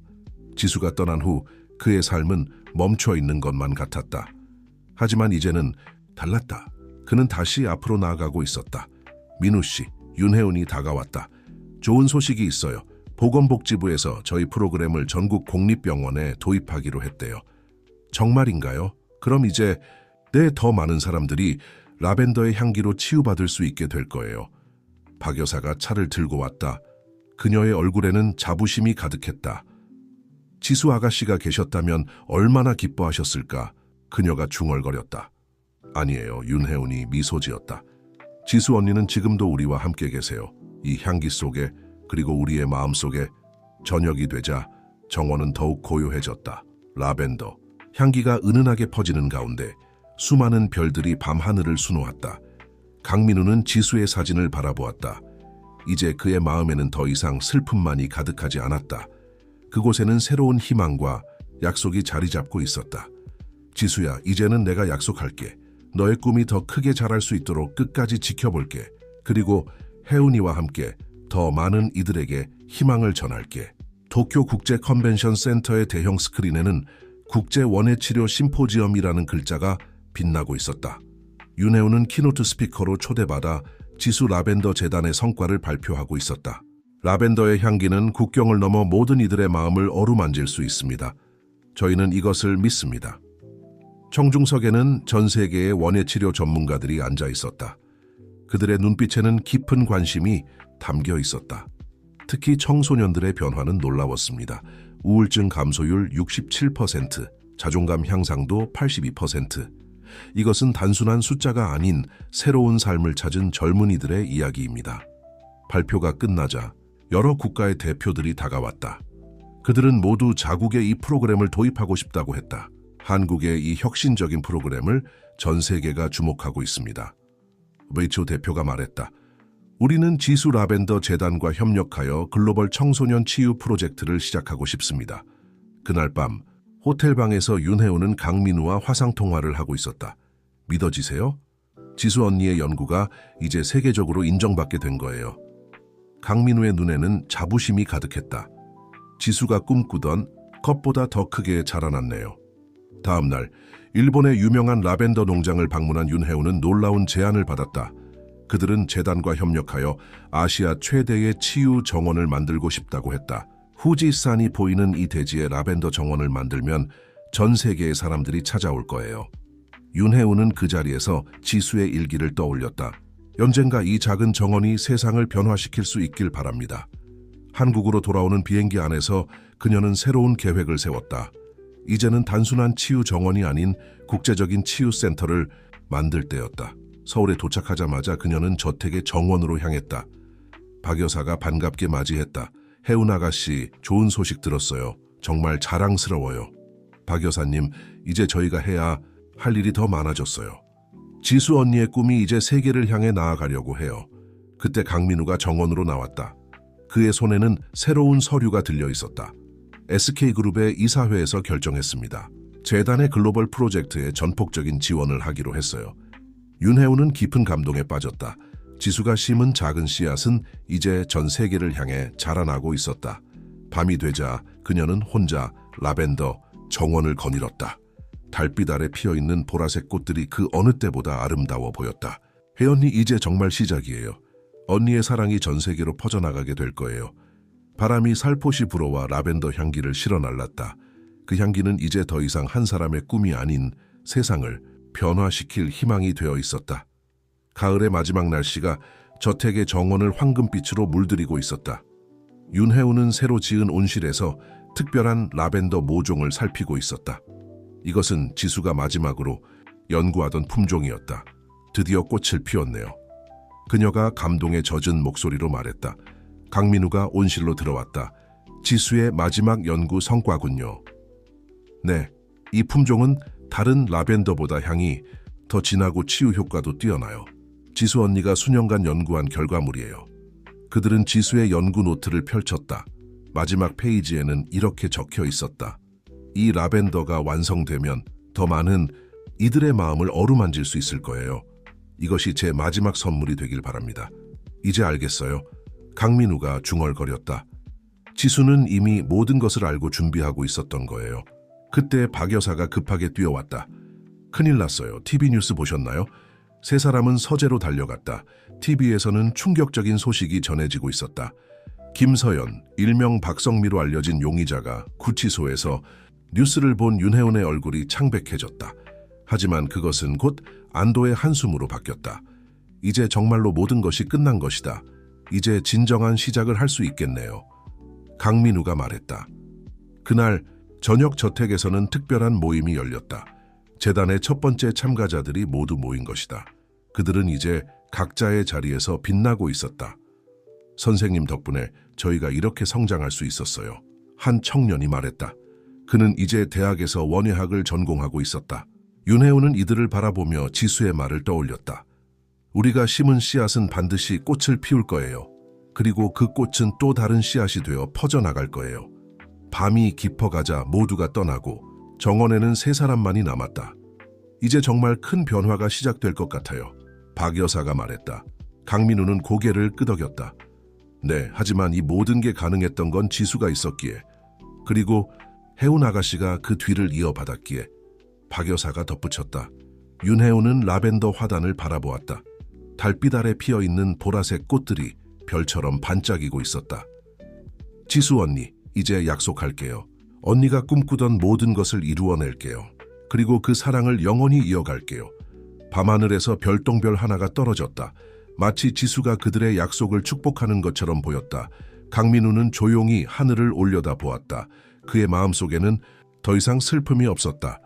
지수가 떠난 후 그의 삶은 멈춰 있는 것만 같았다. 하지만 이제는 달랐다. 그는 다시 앞으로 나아가고 있었다. 민우 씨, 윤혜운이 다가왔다. 좋은 소식이 있어요. 보건복지부에서 저희 프로그램을 전국 공립병원에 도입하기로 했대요. 정말인가요? 그럼 이제 더 많은 사람들이 라벤더의 향기로 치유받을 수 있게 될 거예요. 박 여사가 차를 들고 왔다. 그녀의 얼굴에는 자부심이 가득했다. 지수 아가씨가 계셨다면 얼마나 기뻐하셨을까? 그녀가 중얼거렸다. 아니에요. 윤혜운이 미소 지었다. 지수 언니는 지금도 우리와 함께 계세요. 이 향기 속에, 그리고 우리의 마음 속에. 저녁이 되자 정원은 더욱 고요해졌다. 라벤더 향기가 은은하게 퍼지는 가운데 수많은 별들이 밤하늘을 수놓았다. 강민우는 지수의 사진을 바라보았다. 이제 그의 마음에는 더 이상 슬픔만이 가득하지 않았다. 그곳에는 새로운 희망과 약속이 자리 잡고 있었다. 지수야, 이제는 내가 약속할게. 너의 꿈이 더 크게 자랄 수 있도록 끝까지 지켜볼게. 그리고 혜운이와 함께 더 많은 이들에게 희망을 전할게. 도쿄 국제 컨벤션 센터의 대형 스크린에는 국제 원예 치료 심포지엄이라는 글자가 빛나고 있었다. 윤혜우는 키노트 스피커로 초대받아 지수 라벤더 재단의 성과를 발표하고 있었다. 라벤더의 향기는 국경을 넘어 모든 이들의 마음을 어루만질 수 있습니다. 저희는 이것을 믿습니다. 청중석에는 전 세계의 원예 치료 전문가들이 앉아 있었다. 그들의 눈빛에는 깊은 관심이 담겨 있었다. 특히 청소년들의 변화는 놀라웠습니다. 우울증 감소율 67%, 자존감 향상도 82%. 이것은 단순한 숫자가 아닌 새로운 삶을 찾은 젊은이들의 이야기입니다. 발표가 끝나자 여러 국가의 대표들이 다가왔다. 그들은 모두 자국에 이 프로그램을 도입하고 싶다고 했다. 한국의 이 혁신적인 프로그램을 전 세계가 주목하고 있습니다. 웨이초 대표가 말했다. 우리는 지수 라벤더 재단과 협력하여 글로벌 청소년 치유 프로젝트를 시작하고 싶습니다. 그날 밤 호텔방에서 윤혜우는 강민우와 화상통화를 하고 있었다. 믿어지세요? 지수 언니의 연구가 이제 세계적으로 인정받게 된 거예요. 강민우의 눈에는 자부심이 가득했다. 지수가 꿈꾸던 컵보다 더 크게 자라났네요. 다음 날 일본의 유명한 라벤더 농장을 방문한 윤혜우는 놀라운 제안을 받았다. 그들은 재단과 협력하여 아시아 최대의 치유 정원을 만들고 싶다고 했다. 후지산이 보이는 이 대지에 라벤더 정원을 만들면 전 세계의 사람들이 찾아올 거예요. 윤혜우는 그 자리에서 지수의 일기를 떠올렸다. 언젠가 이 작은 정원이 세상을 변화시킬 수 있길 바랍니다. 한국으로 돌아오는 비행기 안에서 그녀는 새로운 계획을 세웠다. 이제는 단순한 치유 정원이 아닌 국제적인 치유 센터를 만들 때였다. 서울에 도착하자마자 그녀는 저택의 정원으로 향했다. 박 여사가 반갑게 맞이했다. 혜운 아가씨, 좋은 소식 들었어요. 정말 자랑스러워요. 박 여사님, 이제 저희가 해야 할 일이 더 많아졌어요. 지수 언니의 꿈이 이제 세계를 향해 나아가려고 해요. 그때 강민우가 정원으로 나왔다. 그의 손에는 새로운 서류가 들려 있었다. SK그룹의 이사회에서 결정했습니다. 재단의 글로벌 프로젝트에 전폭적인 지원을 하기로 했어요. 윤혜우는 깊은 감동에 빠졌다. 지수가 심은 작은 씨앗은 이제 전 세계를 향해 자라나고 있었다. 밤이 되자 그녀는 혼자 라벤더 정원을 거닐었다. 달빛 아래 피어있는 보라색 꽃들이 그 어느 때보다 아름다워 보였다. 혜언니, 이제 정말 시작이에요. 언니의 사랑이 전 세계로 퍼져나가게 될 거예요. 바람이 살포시 불어와 라벤더 향기를 실어날랐다. 그 향기는 이제 더 이상 한 사람의 꿈이 아닌 세상을 변화시킬 희망이 되어 있었다. 가을의 마지막 날씨가 저택의 정원을 황금빛으로 물들이고 있었다. 윤혜우는 새로 지은 온실에서 특별한 라벤더 모종을 살피고 있었다. 이것은 지수가 마지막으로 연구하던 품종이었다. 드디어 꽃을 피웠네요. 그녀가 감동에 젖은 목소리로 말했다. 강민우가 온실로 들어왔다. 지수의 마지막 연구 성과군요. 네, 이 품종은 다른 라벤더보다 향이 더 진하고 치유 효과도 뛰어나요. 지수 언니가 수년간 연구한 결과물이에요. 그들은 지수의 연구 노트를 펼쳤다. 마지막 페이지에는 이렇게 적혀 있었다. 이 라벤더가 완성되면 더 많은 이들의 마음을 어루만질 수 있을 거예요. 이것이 제 마지막 선물이 되길 바랍니다. 이제 알겠어요. 강민우가 중얼거렸다. 지수는 이미 모든 것을 알고 준비하고 있었던 거예요. 그때 박 여사가 급하게 뛰어왔다. 큰일 났어요. TV 뉴스 보셨나요? 세 사람은 서재로 달려갔다. TV에서는 충격적인 소식이 전해지고 있었다. 김서연, 일명 박성미로 알려진 용의자가 구치소에서 뉴스를 본 윤혜운의 얼굴이 창백해졌다. 하지만 그것은 곧 안도의 한숨으로 바뀌었다. 이제 정말로 모든 것이 끝난 것이다. 이제 진정한 시작을 할 수 있겠네요. 강민우가 말했다. 그날 저녁 저택에서는 특별한 모임이 열렸다. 재단의 첫 번째 참가자들이 모두 모인 것이다. 그들은 이제 각자의 자리에서 빛나고 있었다. 선생님 덕분에 저희가 이렇게 성장할 수 있었어요. 한 청년이 말했다. 그는 이제 대학에서 원예학을 전공하고 있었다. 윤혜우는 이들을 바라보며 지수의 말을 떠올렸다. 우리가 심은 씨앗은 반드시 꽃을 피울 거예요. 그리고 그 꽃은 또 다른 씨앗이 되어 퍼져나갈 거예요. 밤이 깊어가자 모두가 떠나고 정원에는 세 사람만이 남았다. 이제 정말 큰 변화가 시작될 것 같아요. 박 여사가 말했다. 강민우는 고개를 끄덕였다. 네, 하지만 이 모든 게 가능했던 건 지수가 있었기에, 그리고 혜운 아가씨가 그 뒤를 이어받았기에. 박 여사가 덧붙였다. 윤혜우는 라벤더 화단을 바라보았다. 달빛 아래 피어있는 보라색 꽃들이 별처럼 반짝이고 있었다. 지수 언니, 이제 약속할게요. 언니가 꿈꾸던 모든 것을 이루어낼게요. 그리고 그 사랑을 영원히 이어갈게요. 밤하늘에서 별똥별 하나가 떨어졌다. 마치 지수가 그들의 약속을 축복하는 것처럼 보였다. 강민우는 조용히 하늘을 올려다보았다. 그의 마음속에는 더 이상 슬픔이 없었다.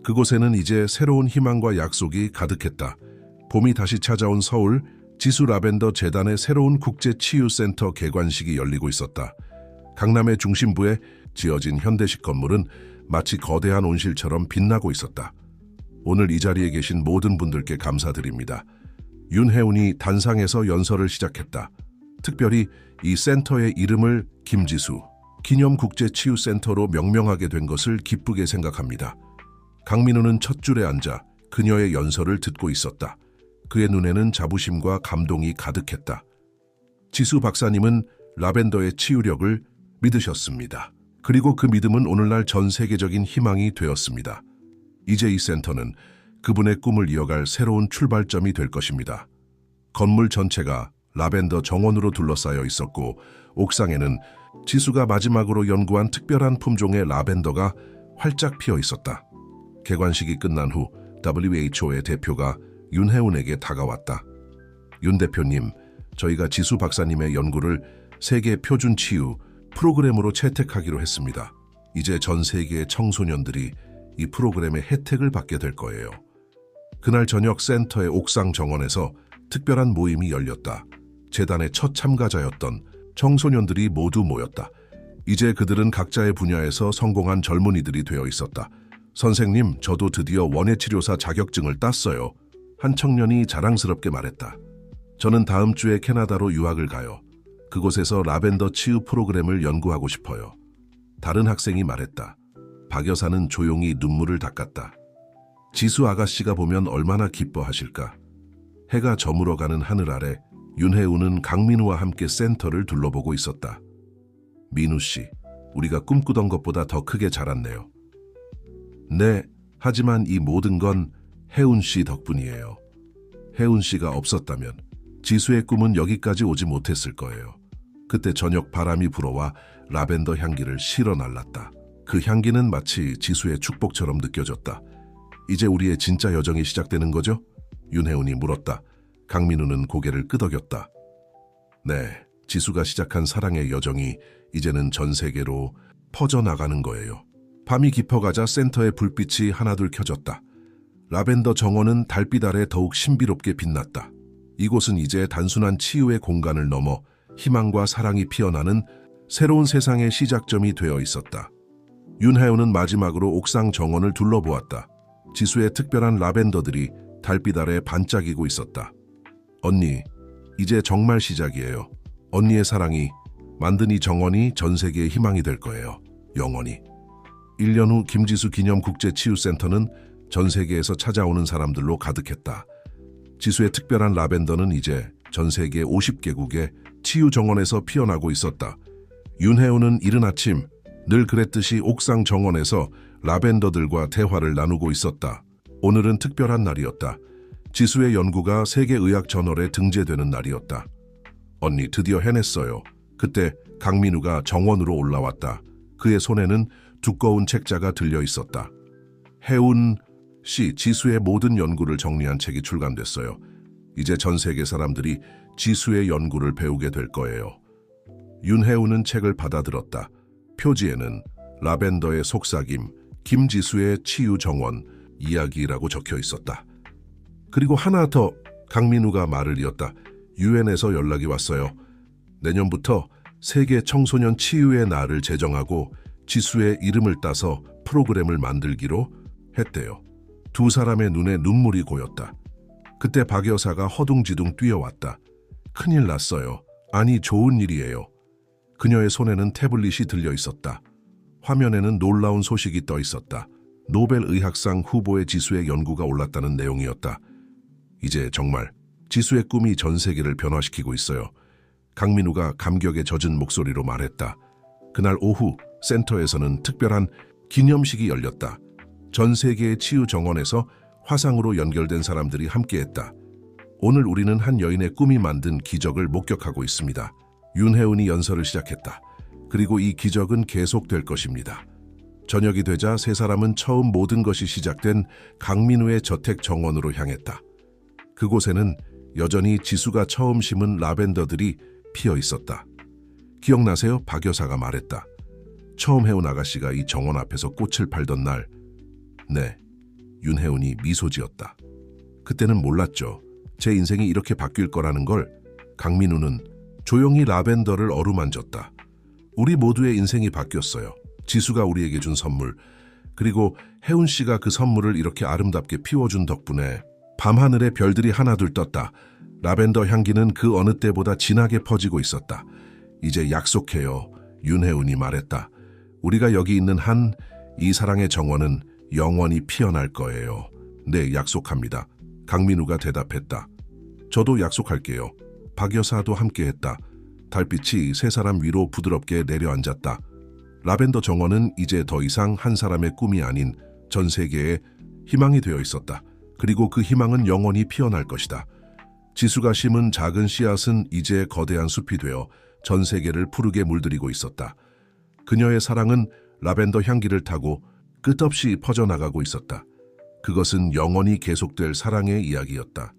그곳에는 이제 새로운 희망과 약속이 가득했다. 봄이 다시 찾아온 서울, 지수 라벤더 재단의 새로운 국제치유센터 개관식이 열리고 있었다. 강남의 중심부에 지어진 현대식 건물은 마치 거대한 온실처럼 빛나고 있었다. 오늘 이 자리에 계신 모든 분들께 감사드립니다. 윤혜운이 단상에서 연설을 시작했다. 특별히 이 센터의 이름을 김지수 기념국제치유센터로 명명하게 된 것을 기쁘게 생각합니다. 강민우는 첫 줄에 앉아 그녀의 연설을 듣고 있었다. 그의 눈에는 자부심과 감동이 가득했다. 지수 박사님은 라벤더의 치유력을 믿으셨습니다. 그리고 그 믿음은 오늘날 전 세계적인 희망이 되었습니다. 이제 이 센터는 그분의 꿈을 이어갈 새로운 출발점이 될 것입니다. 건물 전체가 라벤더 정원으로 둘러싸여 있었고 옥상에는 지수가 마지막으로 연구한 특별한 품종의 라벤더가 활짝 피어 있었다. 개관식이 끝난 후 WHO의 대표가 윤혜운에게 다가왔다. 윤 대표님, 저희가 지수 박사님의 연구를 세계 표준 치유 프로그램으로 채택하기로 했습니다. 이제 전 세계의 청소년들이 이 프로그램의 혜택을 받게 될 거예요. 그날 저녁 센터의 옥상 정원에서 특별한 모임이 열렸다. 재단의 첫 참가자였던 청소년들이 모두 모였다. 이제 그들은 각자의 분야에서 성공한 젊은이들이 되어 있었다. 선생님, 저도 드디어 원예치료사 자격증을 땄어요. 한 청년이 자랑스럽게 말했다. 저는 다음 주에 캐나다로 유학을 가요. 그곳에서 라벤더 치유 프로그램을 연구하고 싶어요. 다른 학생이 말했다. 박 여사는 조용히 눈물을 닦았다. 지수 아가씨가 보면 얼마나 기뻐하실까. 해가 저물어가는 하늘 아래 윤혜우는 강민우와 함께 센터를 둘러보고 있었다. 민우 씨, 우리가 꿈꾸던 것보다 더 크게 자랐네요. 네, 하지만 이 모든 건 혜운 씨 덕분이에요. 혜운 씨가 없었다면 지수의 꿈은 여기까지 오지 못했을 거예요. 그때 저녁 바람이 불어와 라벤더 향기를 실어 날랐다. 그 향기는 마치 지수의 축복처럼 느껴졌다. 이제 우리의 진짜 여정이 시작되는 거죠? 윤혜운이 물었다. 강민우는 고개를 끄덕였다. 네, 지수가 시작한 사랑의 여정이 이제는 전 세계로 퍼져나가는 거예요. 밤이 깊어가자 센터의 불빛이 하나둘 켜졌다. 라벤더 정원은 달빛 아래 더욱 신비롭게 빛났다. 이곳은 이제 단순한 치유의 공간을 넘어 희망과 사랑이 피어나는 새로운 세상의 시작점이 되어 있었다. 윤혜운은 마지막으로 옥상 정원을 둘러보았다. 지수의 특별한 라벤더들이 달빛 아래 반짝이고 있었다. 언니, 이제 정말 시작이에요. 언니의 사랑이 만든 이 정원이 전 세계의 희망이 될 거예요. 영원히. 1년 후 김지수 기념국제치유센터는 전 세계에서 찾아오는 사람들로 가득했다. 지수의 특별한 라벤더는 이제 전 세계 50개국의 치유 정원에서 피어나고 있었다. 윤혜운은 이른 아침 늘 그랬듯이 옥상 정원에서 라벤더들과 대화를 나누고 있었다. 오늘은 특별한 날이었다. 지수의 연구가 세계의학저널에 등재되는 날이었다. 언니, 드디어 해냈어요. 그때 강민우가 정원으로 올라왔다. 그의 손에는 두꺼운 책자가 들려 있었다. 혜운 씨, 지수의 모든 연구를 정리한 책이 출간됐어요. 이제 전 세계 사람들이 지수의 연구를 배우게 될 거예요. 윤혜운은 책을 받아들었다. 표지에는 라벤더의 속삭임, 김지수의 치유 정원 이야기라고 적혀 있었다. 그리고 하나 더, 강민우가 말을 이었다. 유엔에서 연락이 왔어요. 내년부터 세계 청소년 치유의 날을 제정하고 지수의 이름을 따서 프로그램을 만들기로 했대요. 두 사람의 눈에 눈물이 고였다. 그때 박 여사가 허둥지둥 뛰어왔다. 큰일 났어요. 아니, 좋은 일이에요. 그녀의 손에는 태블릿이 들려 있었다. 화면에는 놀라운 소식이 떠 있었다. 노벨 의학상 후보의 지수의 연구가 올랐다는 내용이었다. 이제 정말 지수의 꿈이 전 세계를 변화시키고 있어요. 강민우가 감격에 젖은 목소리로 말했다. 그날 오후 센터에서는 특별한 기념식이 열렸다. 전 세계의 치유 정원에서 화상으로 연결된 사람들이 함께했다. 오늘 우리는 한 여인의 꿈이 만든 기적을 목격하고 있습니다. 윤혜운이 연설을 시작했다. 그리고 이 기적은 계속될 것입니다. 저녁이 되자 세 사람은 처음 모든 것이 시작된 강민우의 저택 정원으로 향했다. 그곳에는 여전히 지수가 처음 심은 라벤더들이 피어 있었다. 기억나세요? 박 여사가 말했다. 처음 혜운 아가씨가 이 정원 앞에서 꽃을 팔던 날. 네, 윤혜운이 미소 지었다. 그때는 몰랐죠. 제 인생이 이렇게 바뀔 거라는 걸. 강민우는 조용히 라벤더를 어루만졌다. 우리 모두의 인생이 바뀌었어요. 지수가 우리에게 준 선물, 그리고 혜운 씨가 그 선물을 이렇게 아름답게 피워준 덕분에 밤하늘에 별들이 하나둘 떴다. 라벤더 향기는 그 어느 때보다 진하게 퍼지고 있었다. 이제 약속해요. 윤혜운이 말했다. 우리가 여기 있는 한 이 사랑의 정원은 영원히 피어날 거예요. 네, 약속합니다. 강민우가 대답했다. 저도 약속할게요. 박 여사도 함께했다. 달빛이 세 사람 위로 부드럽게 내려앉았다. 라벤더 정원은 이제 더 이상 한 사람의 꿈이 아닌 전 세계의 희망이 되어 있었다. 그리고 그 희망은 영원히 피어날 것이다. 지수가 심은 작은 씨앗은 이제 거대한 숲이 되어 전 세계를 푸르게 물들이고 있었다. 그녀의 사랑은 라벤더 향기를 타고 끝없이 퍼져나가고 있었다. 그것은 영원히 계속될 사랑의 이야기였다.